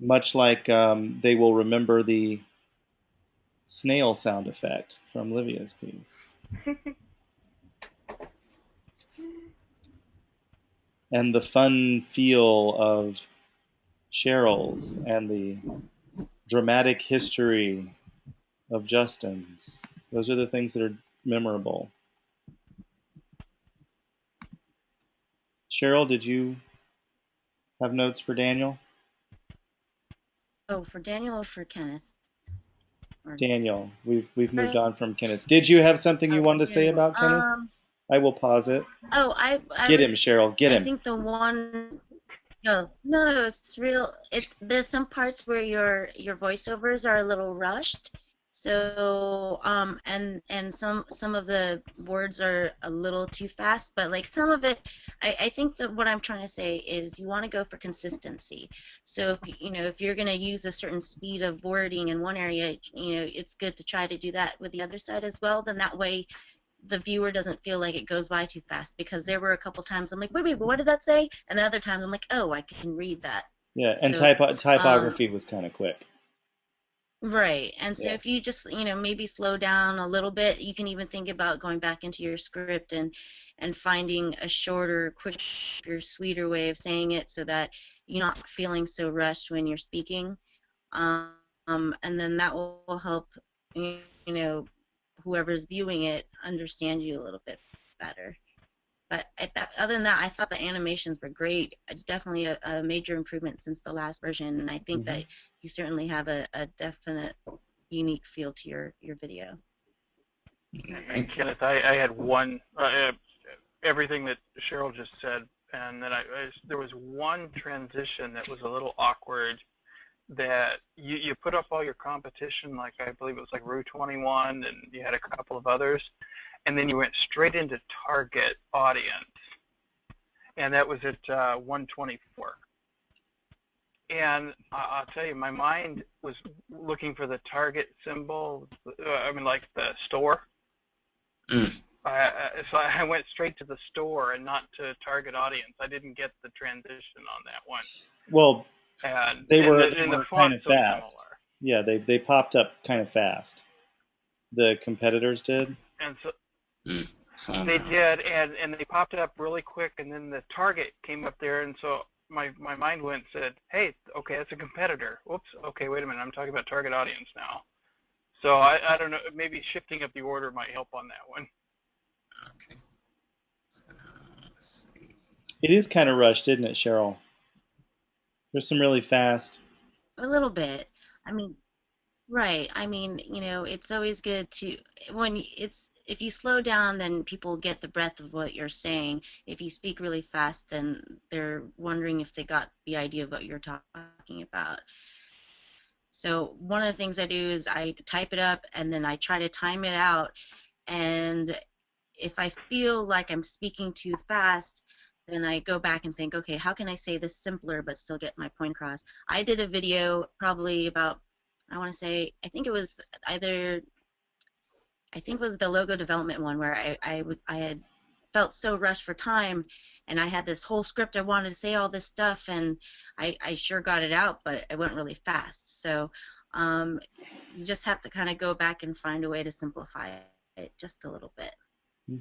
Much like they will remember the snail sound effect from Livia's piece. And the fun feel of Cheryl's, and the dramatic history of Justin's. Those are the things that are memorable. Cheryl, did you have notes for Daniel? Oh, for Daniel or for Kenneth? Or Daniel, we've moved Greg? on from Kenneth. Did you have something you Oh, for wanted to say Daniel. about Kenneth? I will pause it. Oh, I Get him, was. Cheryl. Get I him. think the one. No, no, no, it's real. It's there's some parts where your voiceovers are a little rushed. So, and some of the words are a little too fast, but like some of it, I think that what I'm trying to say is you want to go for consistency. So if you're going to use a certain speed of wording in one area, it's good to try to do that with the other side as well. Then that way the viewer doesn't feel like it goes by too fast, because there were a couple times I'm like, wait, what did that say? And the other times I'm like, oh, I can read that. Yeah, and So, um, typography was kind of quick. right. And so Yeah. if you just, maybe slow down a little bit, you can even think about going back into your script and finding a shorter, quicker, sweeter way of saying it so that you're not feeling so rushed when you're speaking. And then that will help, you know, whoever's viewing it understand you a little bit better. But other than that, I thought the animations were great. Definitely a major improvement since the last version, and I think Hmm. that you certainly have a definite unique feel to your video. Thank you. Kenneth, I had one, everything that Cheryl just said, and then there was one transition that was a little awkward, that you put up all your competition, like I believe it was like Rue 21, and you had a couple of others, and then you went straight into target audience, and that was at 124. And I'll tell you, my mind was looking for the target symbol. I mean, like the store. Mm. So I went straight to the store and not to target audience. I didn't get the transition on that one. Well, And they and were the, they and the were kind font's of so fast. similar. Yeah, they popped up kind of fast. The competitors did. And so Mm. Slow they down. did, and they popped up really quick, and then the target came up there, and so my mind went and said, hey, okay, that's a competitor. Whoops, okay, wait a minute, I'm talking about target audience now. So I don't know, maybe shifting up the order might help on that one. Okay. So, let's see. It is kind of rushed, isn't it, Cheryl? There's some really fast. A little bit. I mean, right. I mean, it's always good to if you slow down, then people get the breadth of what you're saying. If you speak really fast, then they're wondering if they got the idea of what you're talking about. So one of the things I do is I type it up and then I try to time it out. And if I feel like I'm speaking too fast, then I go back and think, okay, how can I say this simpler but still get my point across? I did a video probably about, I want to say, either, I think it was the logo development one where I had felt so rushed for time, and I had this whole script. I wanted to say all this stuff, and I sure got it out, but it went really fast. So um, you just have to kind of go back and find a way to simplify it just a little bit.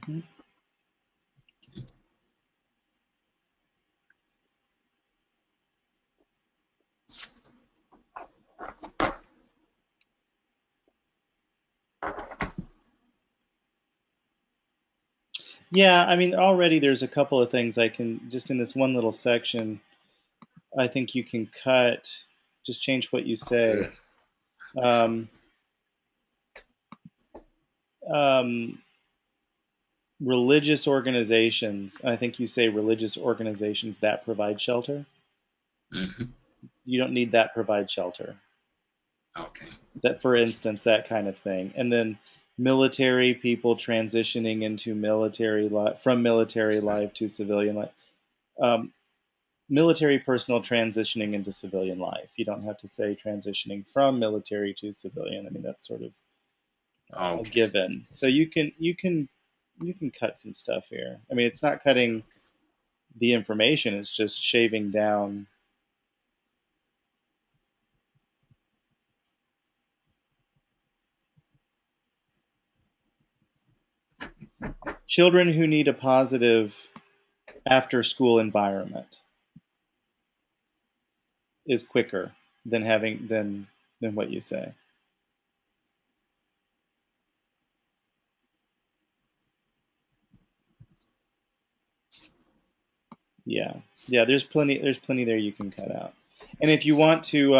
Hmm. Yeah, I mean, already there's a couple of things I can just in this one little section. I think you can cut, just change what you Oh, say. good. Um, um, religious organizations. I think you say religious organizations that provide shelter. Hmm. You don't need that provide shelter. Okay. That, for instance, that kind of thing. And then military people transitioning into military life from military Okay. life to civilian life. Um, military personnel transitioning into civilian life. You don't have to say transitioning from military to civilian. I mean, that's sort of a Okay. given. So you can cut some stuff here. I mean, it's not cutting Okay. the information; it's just shaving down. Children who need a positive after school environment is quicker than having than what you say. Yeah, yeah. There's plenty there you can cut out. And if you want to,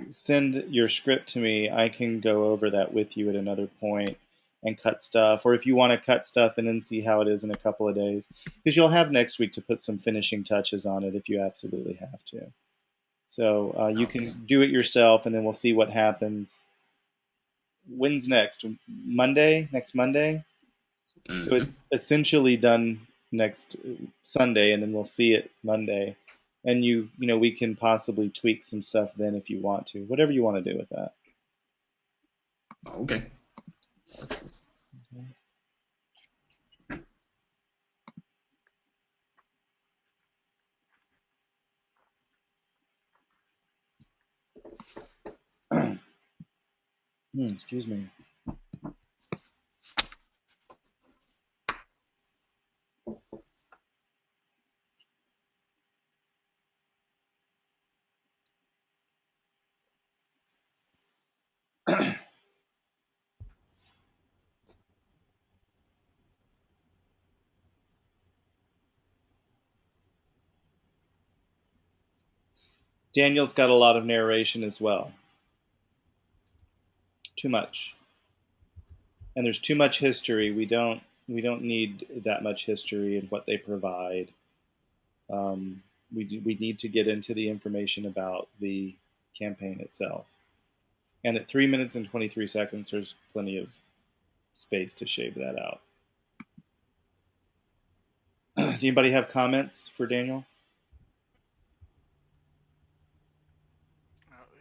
send your script to me, I can go over that with you at another point and cut stuff. Or if you want to cut stuff and then see how it is in a couple of days, because you'll have next week to put some finishing touches on it if you absolutely have to. So you Okay. can do it yourself, and then we'll see what happens. When's next? Monday? Next Monday? So Hmm. it's essentially done next Sunday, and then we'll see it Monday. And we can possibly tweak some stuff then if you want to, whatever you want to do with that. Okay. Excuse me. Daniel's got a lot of narration as well. Too much, and there's too much history. We don't need that much history and what they provide. We need to get into the information about the campaign itself. And at 3 minutes and 23 seconds, there's plenty of space to shave that out. Do anybody have comments for Daniel?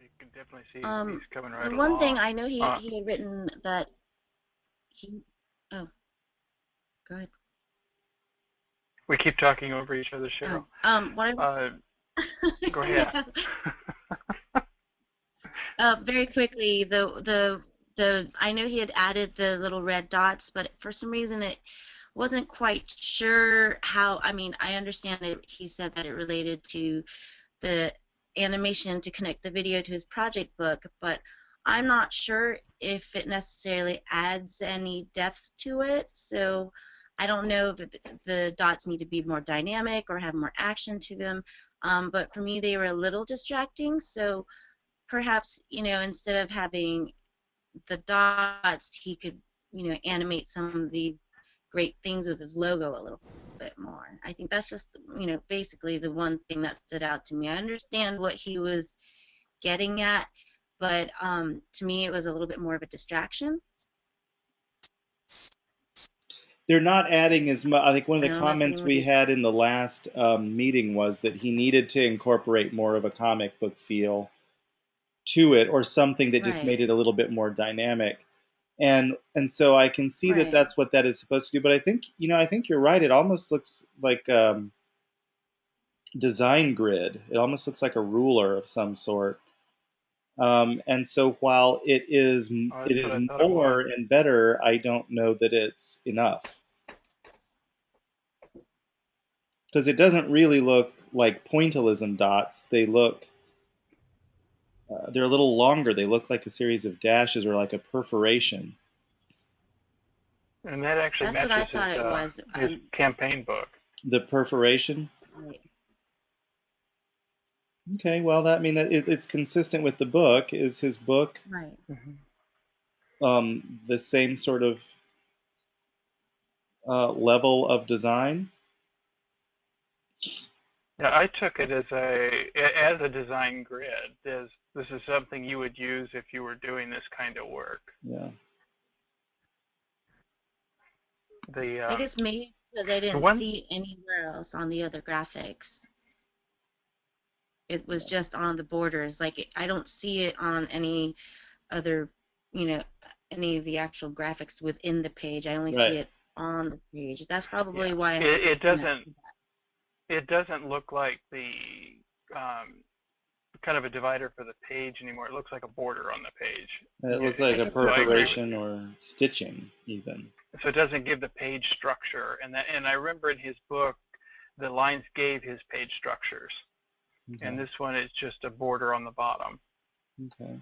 You can definitely see he's Um, coming right the one thing along. I know he Uh, he had written that he. Oh, go ahead. we keep talking over each other, Cheryl. Oh, what Uh, go ahead. I, very quickly, the I know he had added the little red dots, but for some reason it wasn't quite sure how. I mean, I understand that he said that it related to the animation to connect the video to his project book, but I'm not sure if it necessarily adds any depth to it. So I don't know if the dots need to be more dynamic or have more action to them. But for me, they were a little distracting. So perhaps, instead of having the dots, he could, animate some of the great things with his logo a little bit more. I think that's just, basically the one thing that stood out to me. I understand what he was getting at, but to me, it was a little bit more of a distraction. They're not adding as much. I think one of I the don't know if comments we anybody. had in the last meeting was that he needed to incorporate more of a comic book feel to it, or something that just Right, made it a little bit more dynamic. And so I can see that right. that's what that is supposed to do. But I think you're right. It almost looks like design grid. It almost looks like a ruler of some sort. And so while it is Oh, it that's what is I thought it more was. and better, I don't know that it's enough, because it doesn't really look like pointillism dots. They look They're a little longer. They look like a series of dashes or like a perforation. And that actually That's what I matches thought it was. his campaign book. The perforation. Right. Okay, well, that I mean that it's consistent with the book. Is his book Right. Hmm. the same sort of level of design? Yeah, I took it as a design grid. This is something you would use if you were doing this kind of work. Yeah. The I guess maybe because I the didn't one see anywhere else on the other graphics. It was just on the borders. Like I don't see it on any other, you know, any of the actual graphics within the page. I only see Right. it on the page. That's yeah probably why I had a it disconnect. doesn't look like the um, kind of a divider for the page anymore. It looks like a border on the page. It looks I like a can So I agree with perforation you. or stitching, even. So it doesn't give the page structure, and I remember in his book the lines gave his page structures, Okay. and this one is just a border on the bottom. Okay.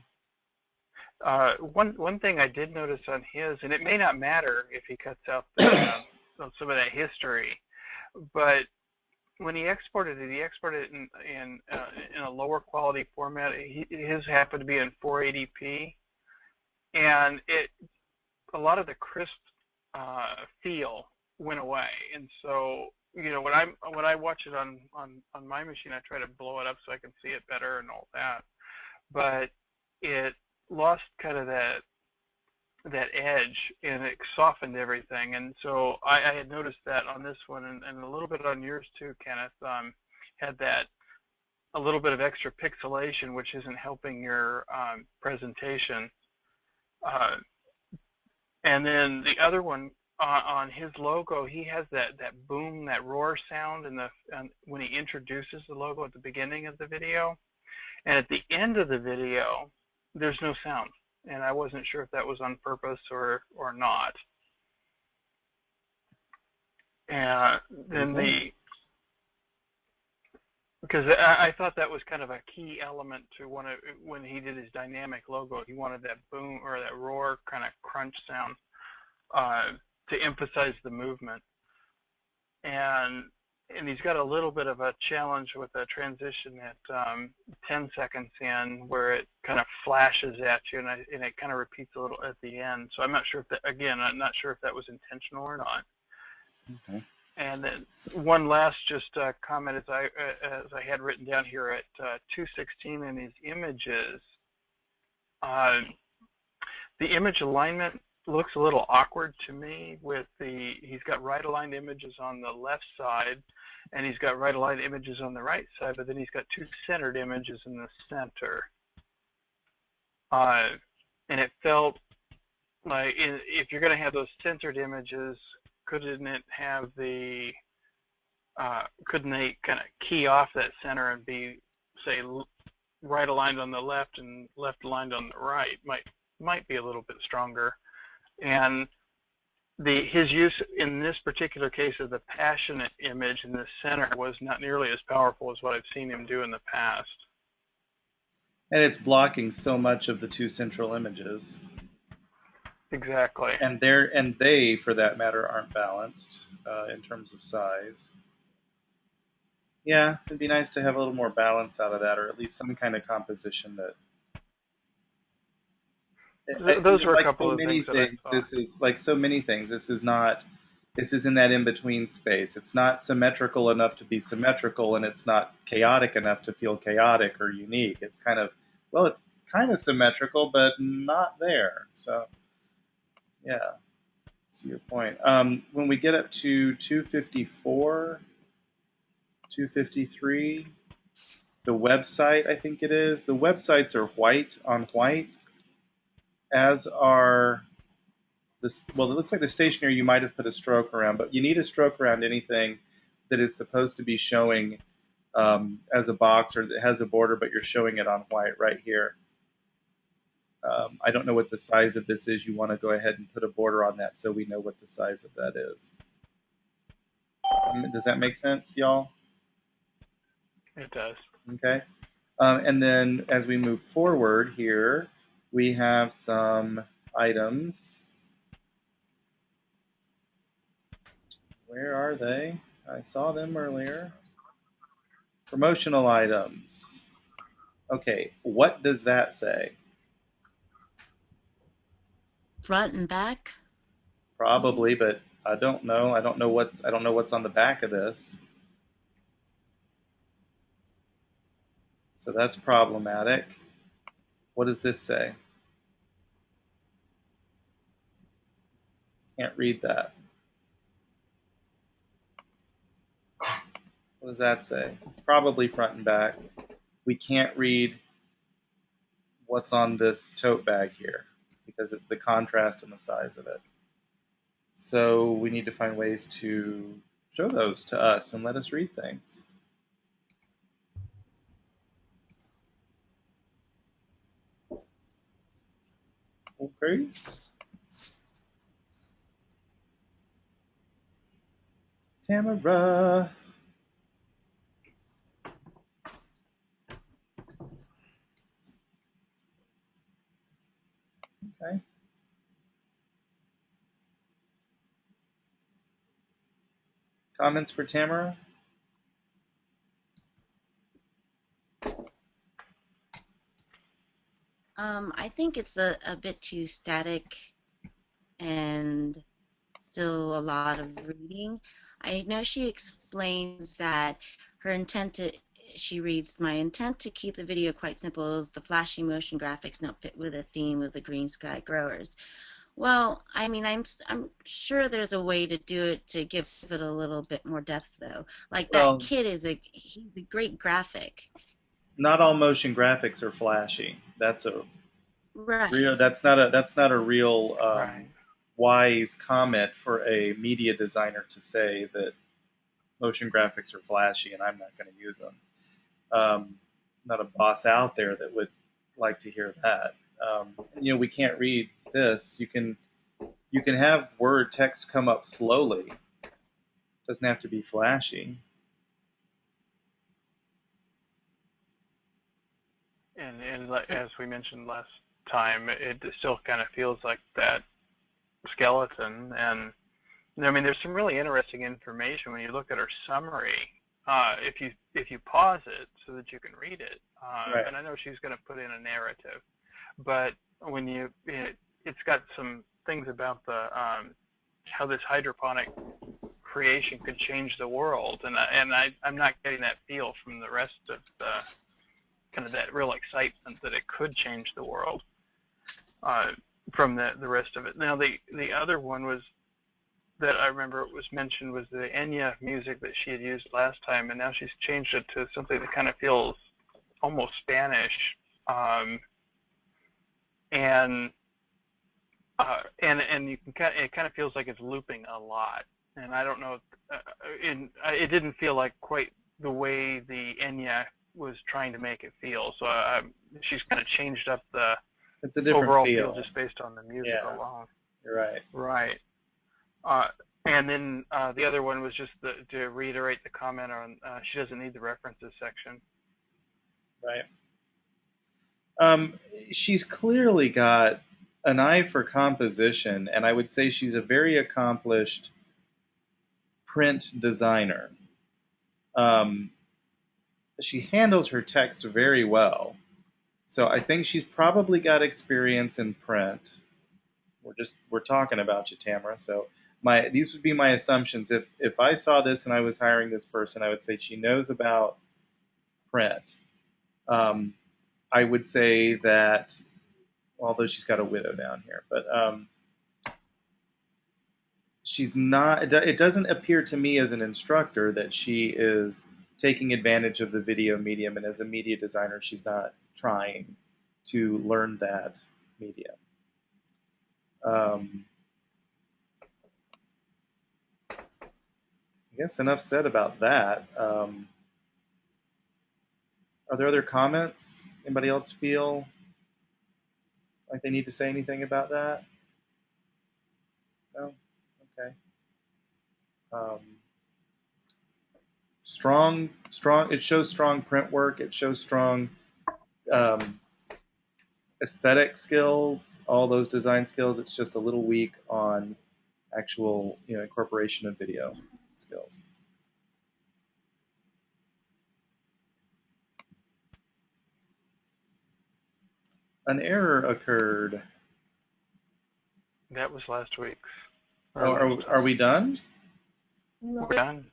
One thing I did notice on his, and it may not matter if he cuts out some of that history, but when he exported it in a lower quality format. His happened to be in 480p, and a lot of the crisp feel went away. And so when I watch it on my machine, I try to blow it up so I can see it better and all that. But it lost kind of that edge, and it softened everything. And so I had noticed that on this one, and a little bit on yours too, Kenneth. Had that a little bit of extra pixelation, which isn't helping your presentation. Uh, and then the other one on his logo, he has that boom, that roar sound, when he introduces the logo at the beginning of the video, and at the end of the video, there's no sound. And I wasn't sure if that was on purpose or not. And then Okay. because I thought that was kind of a key element to when he did his dynamic logo. He wanted that boom or that roar kind of crunch sound to emphasize the movement. And he's got a little bit of a challenge with a transition at 10 seconds in, where it kind of flashes at you, and it kind of repeats a little at the end. So I'm not sure I'm not sure if that was intentional or not. Okay. And then one last just comment, as I had written down here at 216 in these images, uh, the image alignment looks a little awkward to me. He's got right aligned images on the left side, and he's got right aligned images on the right side, but then he's got two centered images in the center. And it felt like if you're going to have those centered images, couldn't it have couldn't they kind of key off that center and be, say, right aligned on the left and left aligned on the right? Might be a little bit stronger. And his use in this particular case of the passionate image in the center was not nearly as powerful as what I've seen him do in the past. And it's blocking so much of the two central images. Exactly. And they, for that matter, aren't balanced in terms of size. Yeah, it'd be nice to have a little more balance out of that, or at least some kind of composition that. Those were a Like so couple of many things that I things, saw. this is like so many things. This is not. This is in that in between space. It's not symmetrical enough to be symmetrical, and it's not chaotic enough to feel chaotic or unique. It's kind of, well, it's kind of symmetrical, but not there. So, yeah. See your point. When we get up to 254, 253, the website, I think it is, the websites are white on white, as are this. Well, it looks like the stationery you might have put a stroke around, but you need a stroke around anything that is supposed to be showing as a box or that has a border, but you're showing it on white right here. I don't know what the size of this is. You want to go ahead and put a border on that so we know what the size of that is. Does that make sense, y'all? It does. Okay. And then as we move forward here, we have some items. Where are they? I saw them earlier. Promotional items. Okay, what does that say? Front and back. Probably, but I don't know. I don't know what's on the back of this. So that's problematic. What does this say? Can't read that. What does that say? Probably front and back. We can't read what's on this tote bag here because of the contrast and the size of it. So we need to find ways to show those to us and let us read things. Okay. Tamara. Okay. Comments for Tamara? I think it's a bit too static and still a lot of reading. I know she explains that her intent to, she reads, my intent to keep the video quite simple is the flashy motion graphics not fit with the theme of the green sky growers. Well, I mean, I'm sure there's a way to do it to give it a little bit more depth though. Like that Well, kid he's a great graphic. not all motion graphics are flashy. That's a Right. real. That's not a real Right. wise comment for a media designer to say that motion graphics are flashy and I'm not going to use them. Not a boss out there that would like to hear that. We can't read this. You can have word text come up slowly. It doesn't have to be flashy. And as we mentioned last time, it still kind of feels like that skeleton. And I mean, there's some really interesting information when you look at her summary. If you pause it so that you can read it, Right. and I know she's going to put in a narrative, but when it's got some things about the how this hydroponic creation could change the world, and I'm not getting that feel from the rest of the kind of that real excitement that it could change the world uh, from the rest of it. Now the other one was that I remember it was mentioned was the Enya music that she had used last time, and now she's changed it to something that kind of feels almost Spanish, um, and and you can it kind of feels like it's looping a lot, and I don't know, it didn't feel like quite the way the Enya was trying to make it feel. So she's kind of changed up the It's a different overall feel feel. just based on the music Yeah, alone. you're right. Right. Uh, and then the other one was just to reiterate the comment on she doesn't need the references section. Right. Um, she's clearly got an eye for composition, and I would say she's a very accomplished print designer. Um, she handles her text very well. So I think she's probably got experience in print. We're talking about you, Tamara. So these would be my assumptions. If I saw this and I was hiring this person, I would say she knows about print. Um, I would say that, although she's got a widow down here, but she's not. It doesn't appear to me as an instructor that she is taking advantage of the video medium, and as a media designer, she's not trying to learn that medium. Um, I guess enough said about that. Are there other comments? Anybody else feel like they need to say anything about that? No? Okay. Um, strong. It shows strong print work. It shows strong um, aesthetic skills, all those design skills. It's just a little weak on actual, incorporation of video skills. An error occurred. That was last week's. Oh, are we done? No. We're done.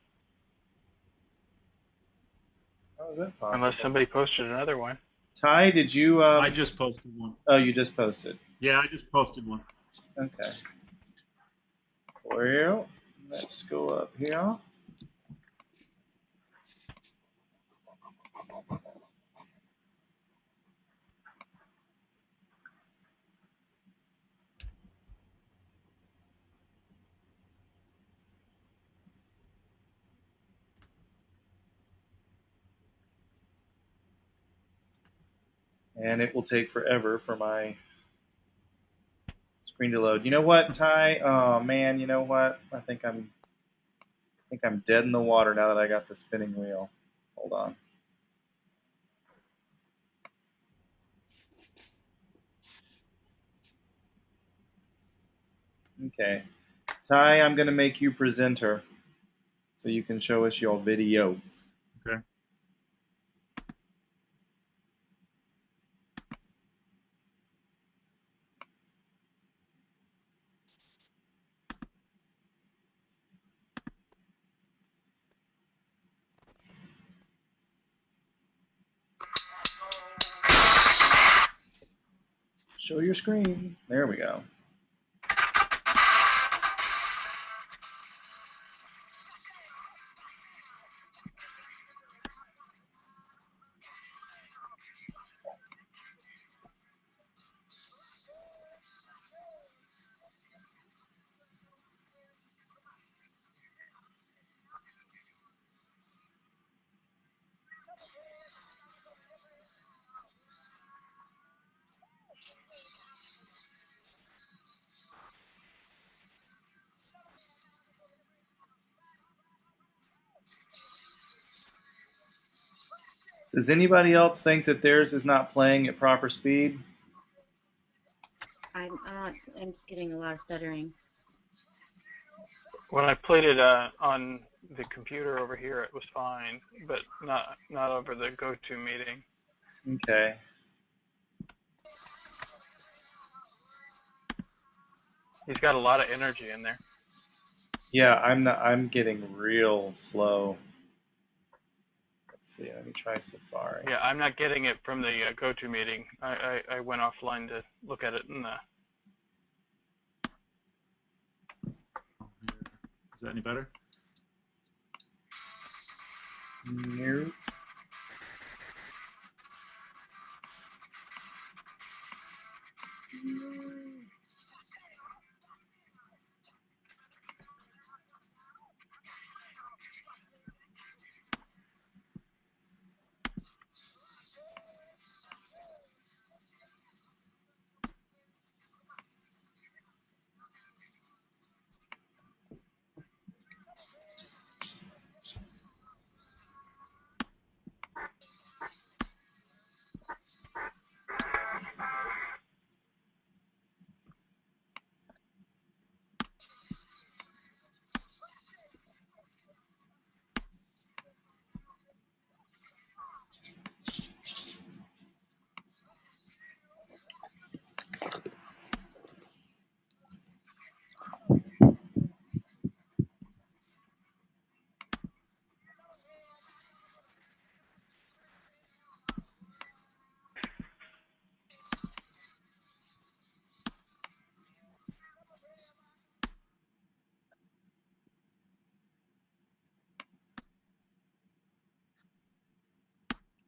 How is that possible? Unless somebody posted another one. Ty, did you? I just posted one. Oh, you just posted. Yeah, I just posted one. Okay. Well, let's go up here. And it will take forever for my screen to load. You know what, Ty? Oh man, you know what? I think I'm dead in the water now that I got the spinning wheel. Hold on. Okay. Ty, I'm going to make you presenter so you can show us your video. Okay. Show your screen. There we go. Does anybody else think that theirs is not playing at proper speed? I'm just getting a lot of stuttering. When I played it on the computer over here, it was fine, but not over the GoTo meeting. Okay. He's got a lot of energy in there. Yeah, I'm getting real slow. Let's see. Let me try Safari. Yeah, I'm not getting it from the GoTo meeting. I went offline to look at it in the. Is that any better? Nope.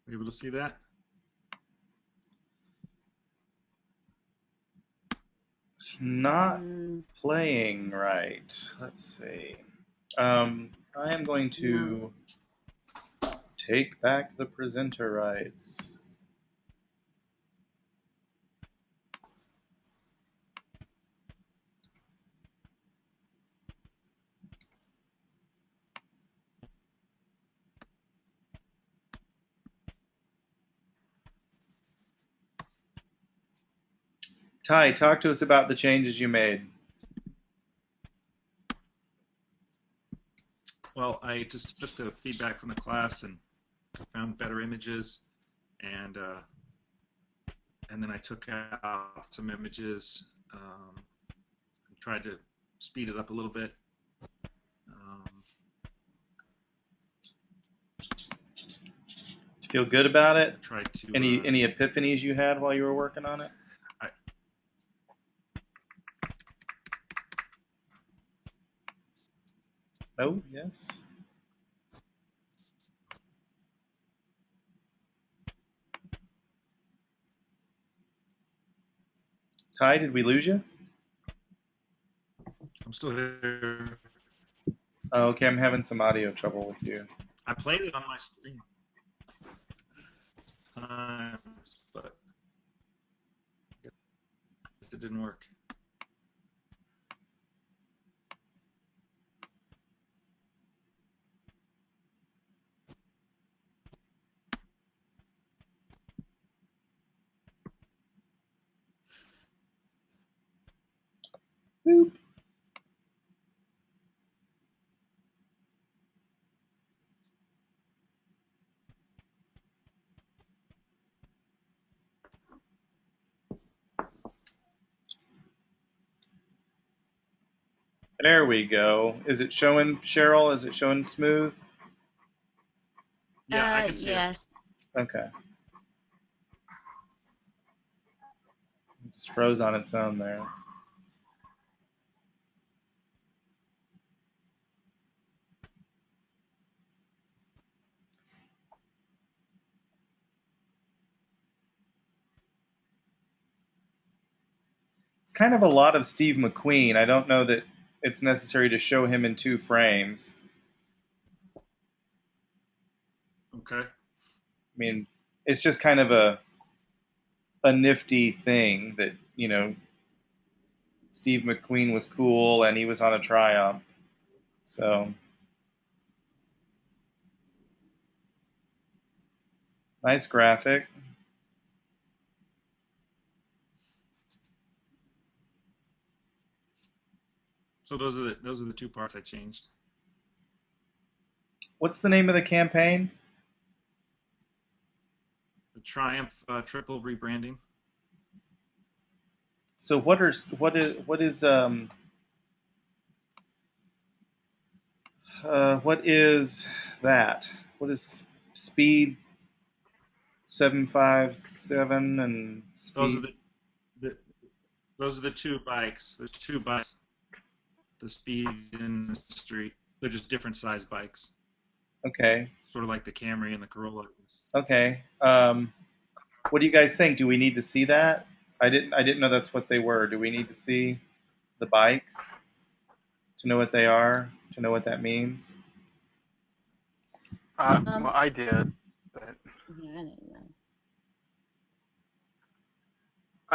Are you able to see that? It's not playing right. Let's see. I am going to take back the presenter rights. Ty, talk to us about the changes you made. Well, I just took the feedback from the class and found better images, and then I took out some images, and tried to speed it up a little bit. Feel good about it? Tried to any epiphanies you had while you were working on it? No. Yes. Ty, did we lose you? I'm still here. Oh, okay, I'm having some audio trouble with you. I played it on my screen times, but I guess it didn't work. Boop. There we go. Is it showing, Cheryl? Is it showing smooth? Yeah, I can see it. Yes. Okay. It just froze on its own there. It's kind of a lot of Steve McQueen. I don't know that it's necessary to show him in 2 frames. Okay. I mean, it's just kind of a nifty thing that, Steve McQueen was cool and he was on a Triumph. So nice graphic. So those are the two parts I changed. What's the name of the campaign? The Triumph triple rebranding. So what is what is that? What is Speed 757 and Those are Speed? the those are the two bikes. There's two bikes. The Speed and the Street. They're just different size bikes. Okay. Sort of like the Camry and the Corolla. Okay. What do you guys think? Do we need to see that? I didn't know that's what they were. Do we need to see the bikes to know what they are? To know what that means? Well, I did, but Yeah, I don't know.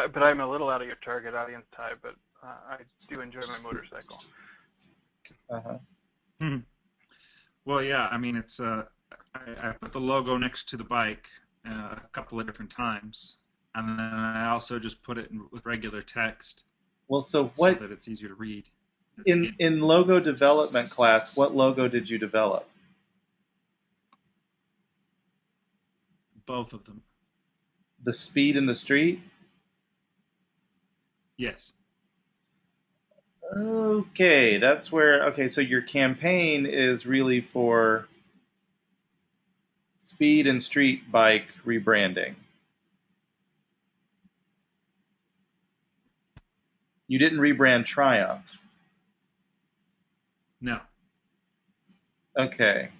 but I'm a little out of your target audience, Ty. But I do enjoy my motorcycle. Uh-huh. Hmm. Well, yeah. I mean, it's I put the logo next to the bike a couple of different times, and then I also just put it with regular text Well, so so what that it's easier to read. in logo development class, what logo did you develop? Both of them. The Speed and the Street? Yes. Okay, that's where. Okay, so your campaign is really for Speed and Street bike rebranding. You didn't rebrand Triumph. No. Okay.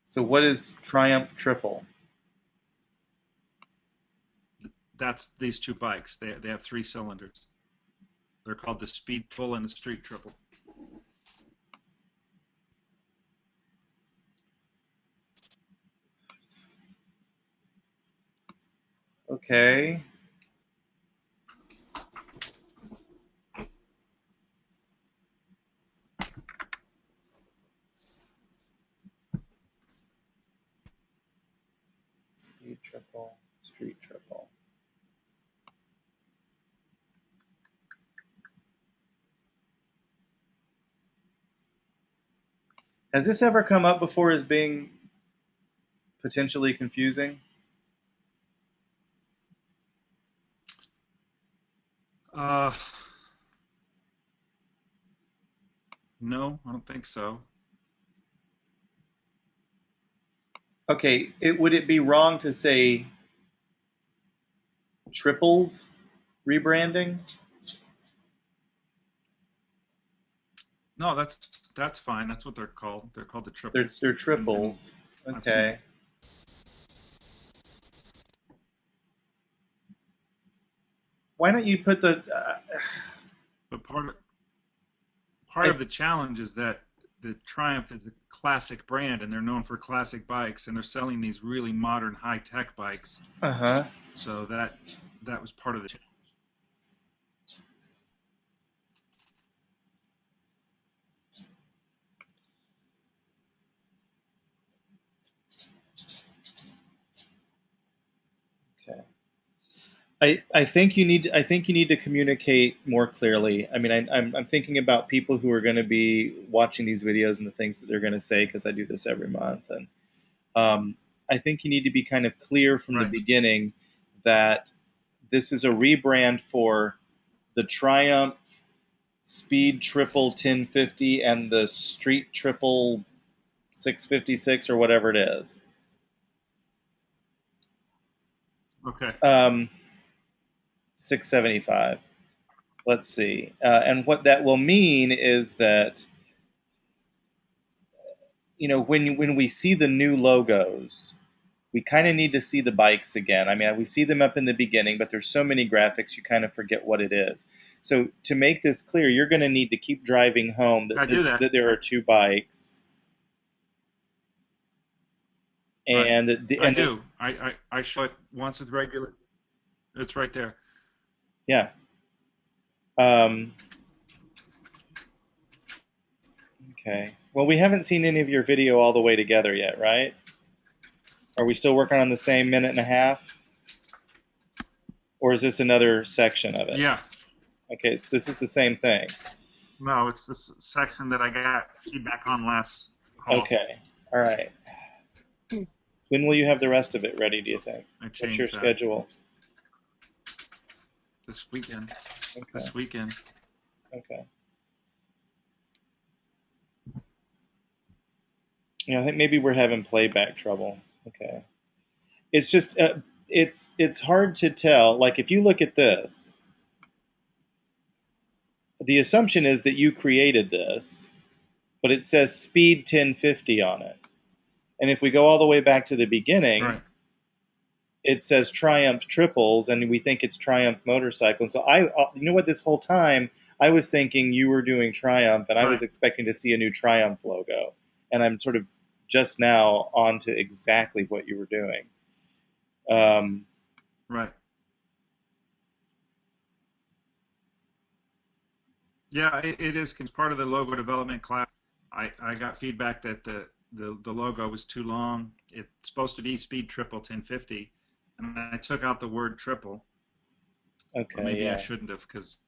So what is Triumph Triple? That's these two bikes. They have 3 cylinders. They're called the Speed Full and the Street Triple. Okay. Speed Triple, Street Triple. Has this ever come up before as being potentially confusing? Uh, no, I don't think so. Okay, would it be wrong to say triples rebranding? No, that's fine. That's what they're called. They're called the They're triples. they're And triples. I've seen. Okay. Why don't you put the? But part I of the challenge is that the Triumph is a classic brand, and they're known for classic bikes, and they're selling these really modern, high-tech bikes. huh. So that was part of the challenge. Okay. I think you need to communicate more clearly. I mean, I'm thinking about people who are going to be watching these videos and the things that they're going to say because I do this every month, and I think you need to be kind of clear from the Right. beginning that this is a rebrand for the Triumph Speed Triple 1050 and the Street Triple 656 or whatever it is. Okay. 675. Let's see. And what that will mean is that, when we see the new logos, we kind of need to see the bikes again. I mean, we see them up in the beginning, but there's so many graphics you kind of forget what it is. So to make this clear, you're going to need to keep driving home I do that. that there are two bikes, Right. and I do. I show it once with regular. It's right there. yeah. Um, okay. Well, we haven't seen any of your video all the way together yet, right? Are we still working on the same minute and a half? Or is this another section of it? Yeah. Okay, so this is the same thing. No, it's this section that I got feedback on last call. Okay, all right. When will you have the rest of it ready, do you think? I What's your changed that schedule? this weekend. Okay, This weekend. okay. I think maybe we're having playback trouble. Okay. It's just, it's hard to tell. Like, if you look at this, the assumption is that you created this, but it says Speed 1050 on it. And if we go all the way back to the beginning, Right. it says Triumph triples, and we think it's Triumph motorcycle. And so you know what? This whole time I was thinking you were doing Triumph, and I was Right. expecting to see a new Triumph logo. And I'm sort of just now on to exactly what you were doing. Right. Yeah, it is part of the logo development class. I got feedback that the logo was too long. It's supposed to be Speed Triple 1050, and I took out the word triple. Okay, Or maybe yeah. I shouldn't have, because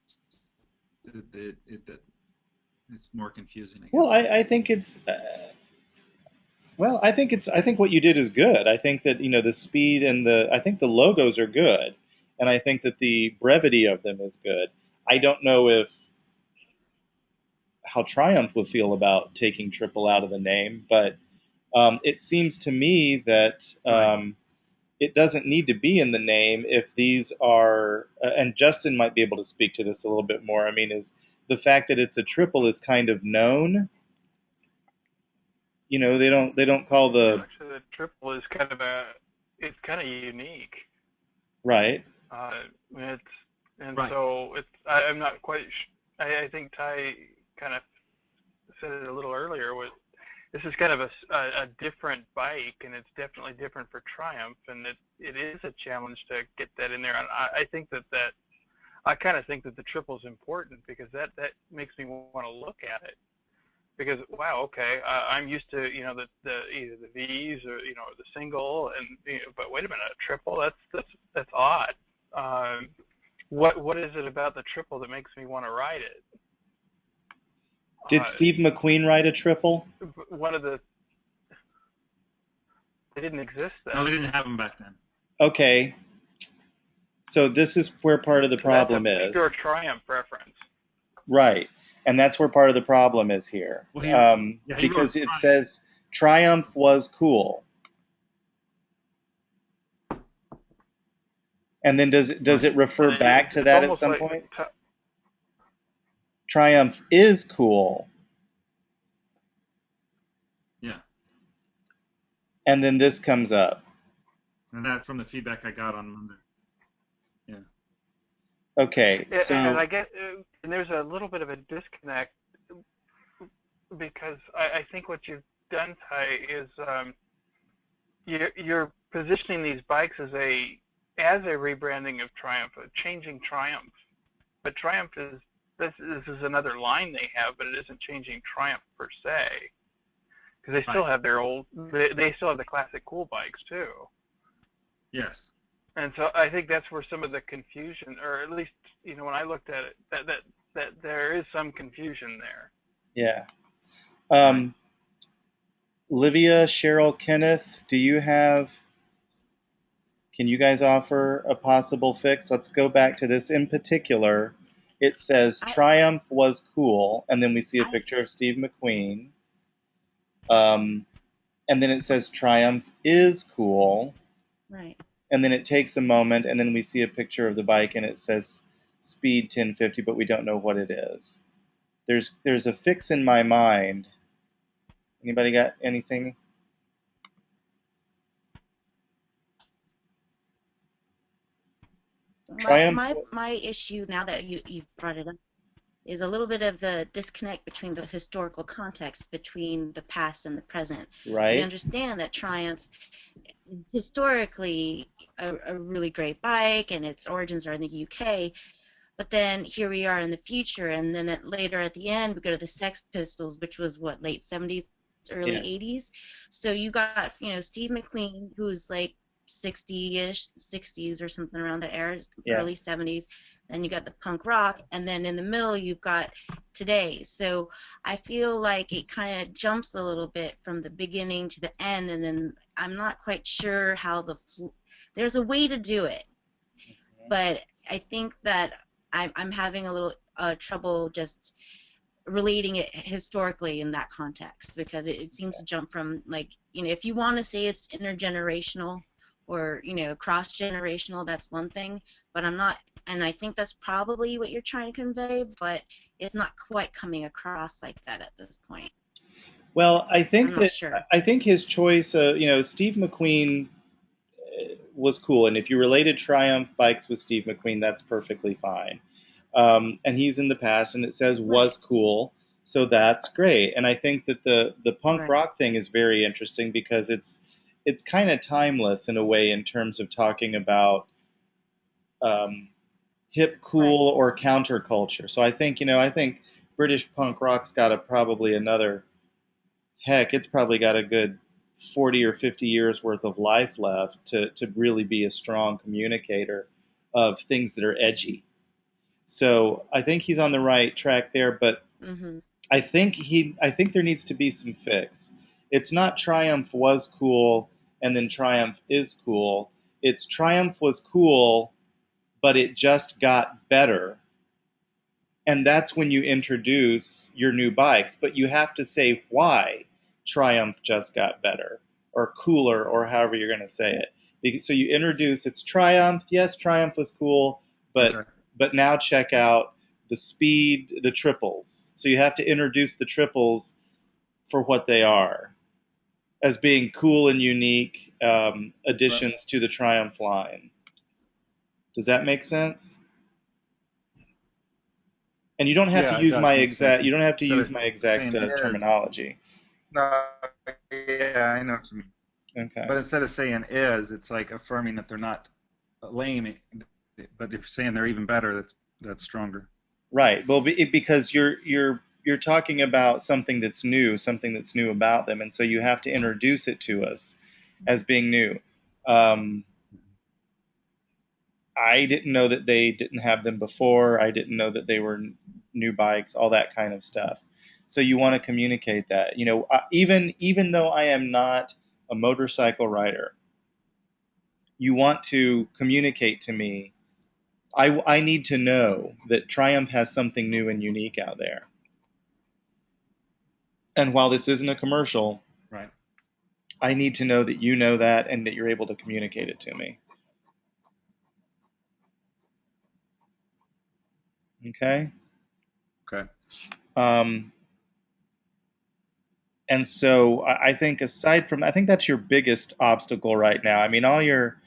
it's more confusing, I guess. Well, I think it's. Well, I think what you did is good. I think that the speed and I think the logos are good, and I think that the brevity of them is good. I don't know if how Triumph would feel about taking triple out of the name, but it seems to me that Right. it doesn't need to be in the name if these are. And Justin might be able to speak to this a little bit more. I mean, is the fact that it's a triple is kind of known. They don't call Yeah. the Actually, the triple is it's kind of unique. right. It's and Right. so I'm not quite. I think Ty kind of said it a little earlier. This is kind of a different bike, and it's definitely different for Triumph, and it is a challenge to get that in there. And I think that I kind of think that the triple is important because that makes me want to look at it. Because wow, okay, I'm used to the either the V's or the single, and but wait a minute, a triple, that's odd. What is it about the triple that makes me want to ride it? Did Uh, Steve McQueen write a triple? one of the they didn't exist No, they then. didn't have them back then. Okay, so this is where part of the That's a problem pure is. Triumph reference. Right. And that's where part of the problem is here. Well, he wrote Because it says Triumph was cool. And then does Right. it refer And back to it's that at almost some like point? Triumph is cool. Yeah, And then this comes up. and that from the feedback I got on Monday. Yeah. Okay, and so I get and there's a little bit of a disconnect because I think what you've done, Ty, is you're positioning these bikes as a rebranding of Triumph, a changing Triumph. But Triumph is this is another line they have, but it isn't changing Triumph per se because they still Right. have their old they still have the classic cool bikes too. Yes. And so I think that's where some of the confusion, or at least when I looked at it, that there is some confusion there. yeah. Right. Livia, Cheryl, Kenneth, can you guys offer a possible fix? Let's go back to this in particular. It says I, Triumph was cool, and then we see a I, picture of Steve McQueen. Um, and then it says Triumph is cool, right. and then it takes a moment, and then we see a picture of the bike, and it says Speed 1050, but we don't know what it is. There's a fix in my mind. Anybody got anything? My Triumph. my my issue now that you've brought it up is a little bit of the disconnect between the historical context between the past and the present. We Right? understand that Triumph historically a really great bike and its origins are in the UK, but then here we are in the future, and then later at the end we go to the Sex Pistols, which was what, late 70s, early Yeah. 80s. So you got Steve McQueen, who's like 60-ish, 60s or something around that era, Yeah. early 70s. Then you got the punk rock, and then in the middle you've got today. So I feel like it kind of jumps a little bit from the beginning to the end, and then I'm not quite sure how there's a way to do it, but I think that I'm having a little trouble just relating it historically in that context, because it seems to jump from, like, if you want to say it's intergenerational or cross generational, that's one thing, but I'm not, and I think that's probably what you're trying to convey, but it's not quite coming across like that at this point. Well, I'm not sure. I think his choice, Steve McQueen was cool, and if you related Triumph bikes with Steve McQueen, that's perfectly fine. And he's in the past, and it says Right, was cool, so that's great. And I think that the punk right, rock thing is very interesting because it's kind of timeless in a way in terms of talking about um, hip, right. cool, or counterculture. So I think British punk rock's got probably another, heck, it's probably got a good 40 or 50 years worth of life left to really be a strong communicator of things that are edgy. So I think he's on the right track there, but Mm-hmm. I think there needs to be some fix. It's not Triumph was cool and then Triumph is cool. It's Triumph was cool, but it just got better, and that's when you introduce your new bikes. But you have to say why Triumph just got better or cooler or however you're going to say it. So you introduce it's Triumph. Yes, Triumph was cool, but Okay. now check out the speed, the triples. So you have to introduce the triples for what they are as being cool and unique Right. additions to the Triumph line. Does that make sense? And you don't have to Yeah, it use does my make sense. exact. You don't have to Instead use of my exact saying is, terminology. no, yeah, I know what you mean. Okay. But instead of saying is, it's like affirming that they're not lame. But if you're saying they're even better, that's stronger. Right. Well, because you're talking about something that's new about them, and so you have to introduce it to us as being new. Um, I didn't know that they didn't have them before. I didn't know that they were new bikes, all that kind of stuff. So you want to communicate that. Even though I am not a motorcycle rider, you want to communicate to me. I need to know that Triumph has something new and unique out there. And while this isn't a commercial, Right. I need to know that you know that and that you're able to communicate it to me. Okay? Okay. Um, and so I think I think that's your biggest obstacle right now. I mean, all your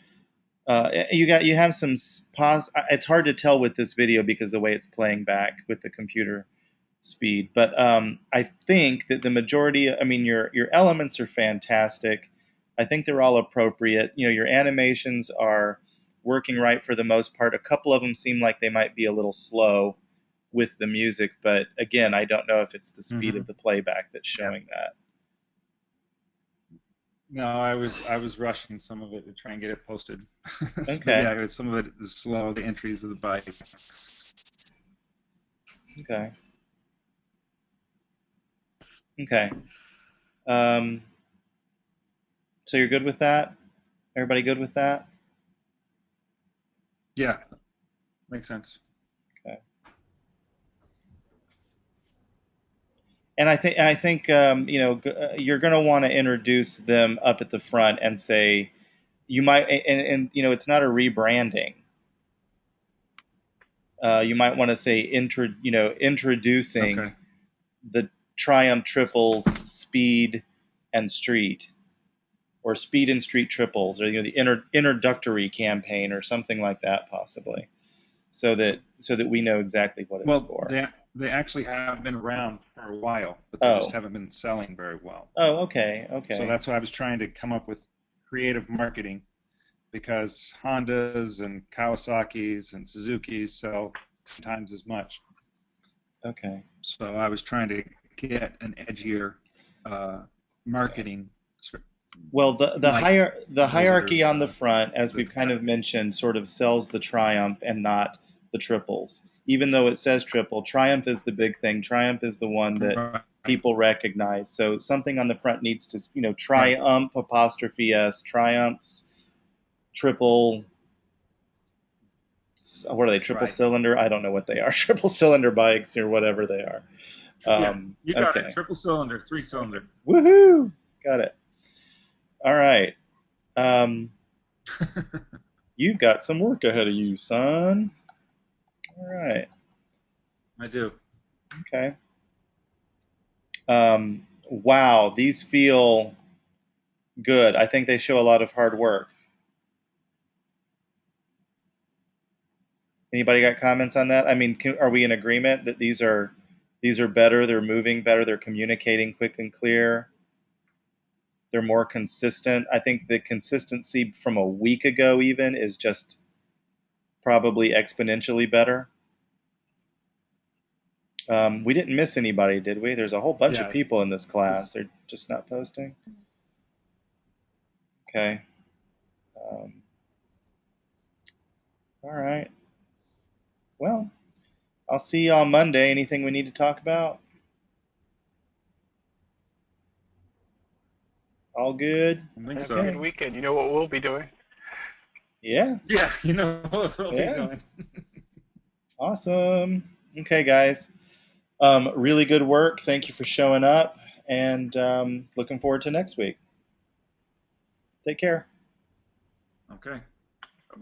you have some it's hard to tell with this video because the way it's playing back with the computer speed, but I think that the majority, I mean, your elements are fantastic. I think they're all appropriate. Your animations are working right for the most part. A couple of them seem like they might be a little slow with the music, but again, I don't know if it's the speed of the playback that's showing that. No, I was rushing some of it to try and get it posted. But Okay. yeah, some of it is slow. The entries of the bike. Okay. Okay. Um, so you're good with that? Everybody good with that? Yeah, makes sense. Okay. And I think you're going to want to introduce them up at the front and say you might, and it's not a rebranding. You might want to say introducing Okay. the Triumph triples speed and street, or speed and street triples, or the introductory campaign or something like that, possibly, so that we know exactly what it's Well, for. they actually have been around for a while, but they just Oh. haven't been selling very well. Oh, okay. So Okay. that's why I was trying to come up with creative marketing, because Hondas and Kawasaki's and Suzuki's sell 10 times as much. Okay. So I was trying to get an edgier marketing. Well, Like the those hierarchy other on the front, as we've kind of competitors. mentioned, sort of sells the Triumph and not the triples. Even though it says triple, Triumph is the big thing. Triumph is the one that Right. people recognize. So something on the front needs to, Right. Triumph apostrophe S, Triumphs, triple. What are they? Triple Right. cylinder? I don't know what they are. Triple cylinder bikes or whatever they are. Yeah, you got it. Okay. Triple cylinder, 3-cylinder. Woohoo! Got it. All right. You've got some work ahead of you, son. All right. I do. Okay. Wow, these feel good. I think they show a lot of hard work. Anybody got comments on that? I mean, are we in agreement that these are better? They're moving better. They're communicating quick and clear. They're more consistent. I think the consistency from a week ago even is just probably exponentially better. We didn't miss anybody, did we? There's a whole bunch of Yeah. people in this class. This, They're just not posting. Okay. Um, all right. Well, I'll see you on Monday. Anything we need to talk about? All good? I think Have a so. good Okay. weekend. You know what we'll be doing? Yeah. Yeah, what we'll be Yeah. doing. Awesome. Okay, guys. Really good work. Thank you for showing up, and looking forward to next week. Take care. Okay.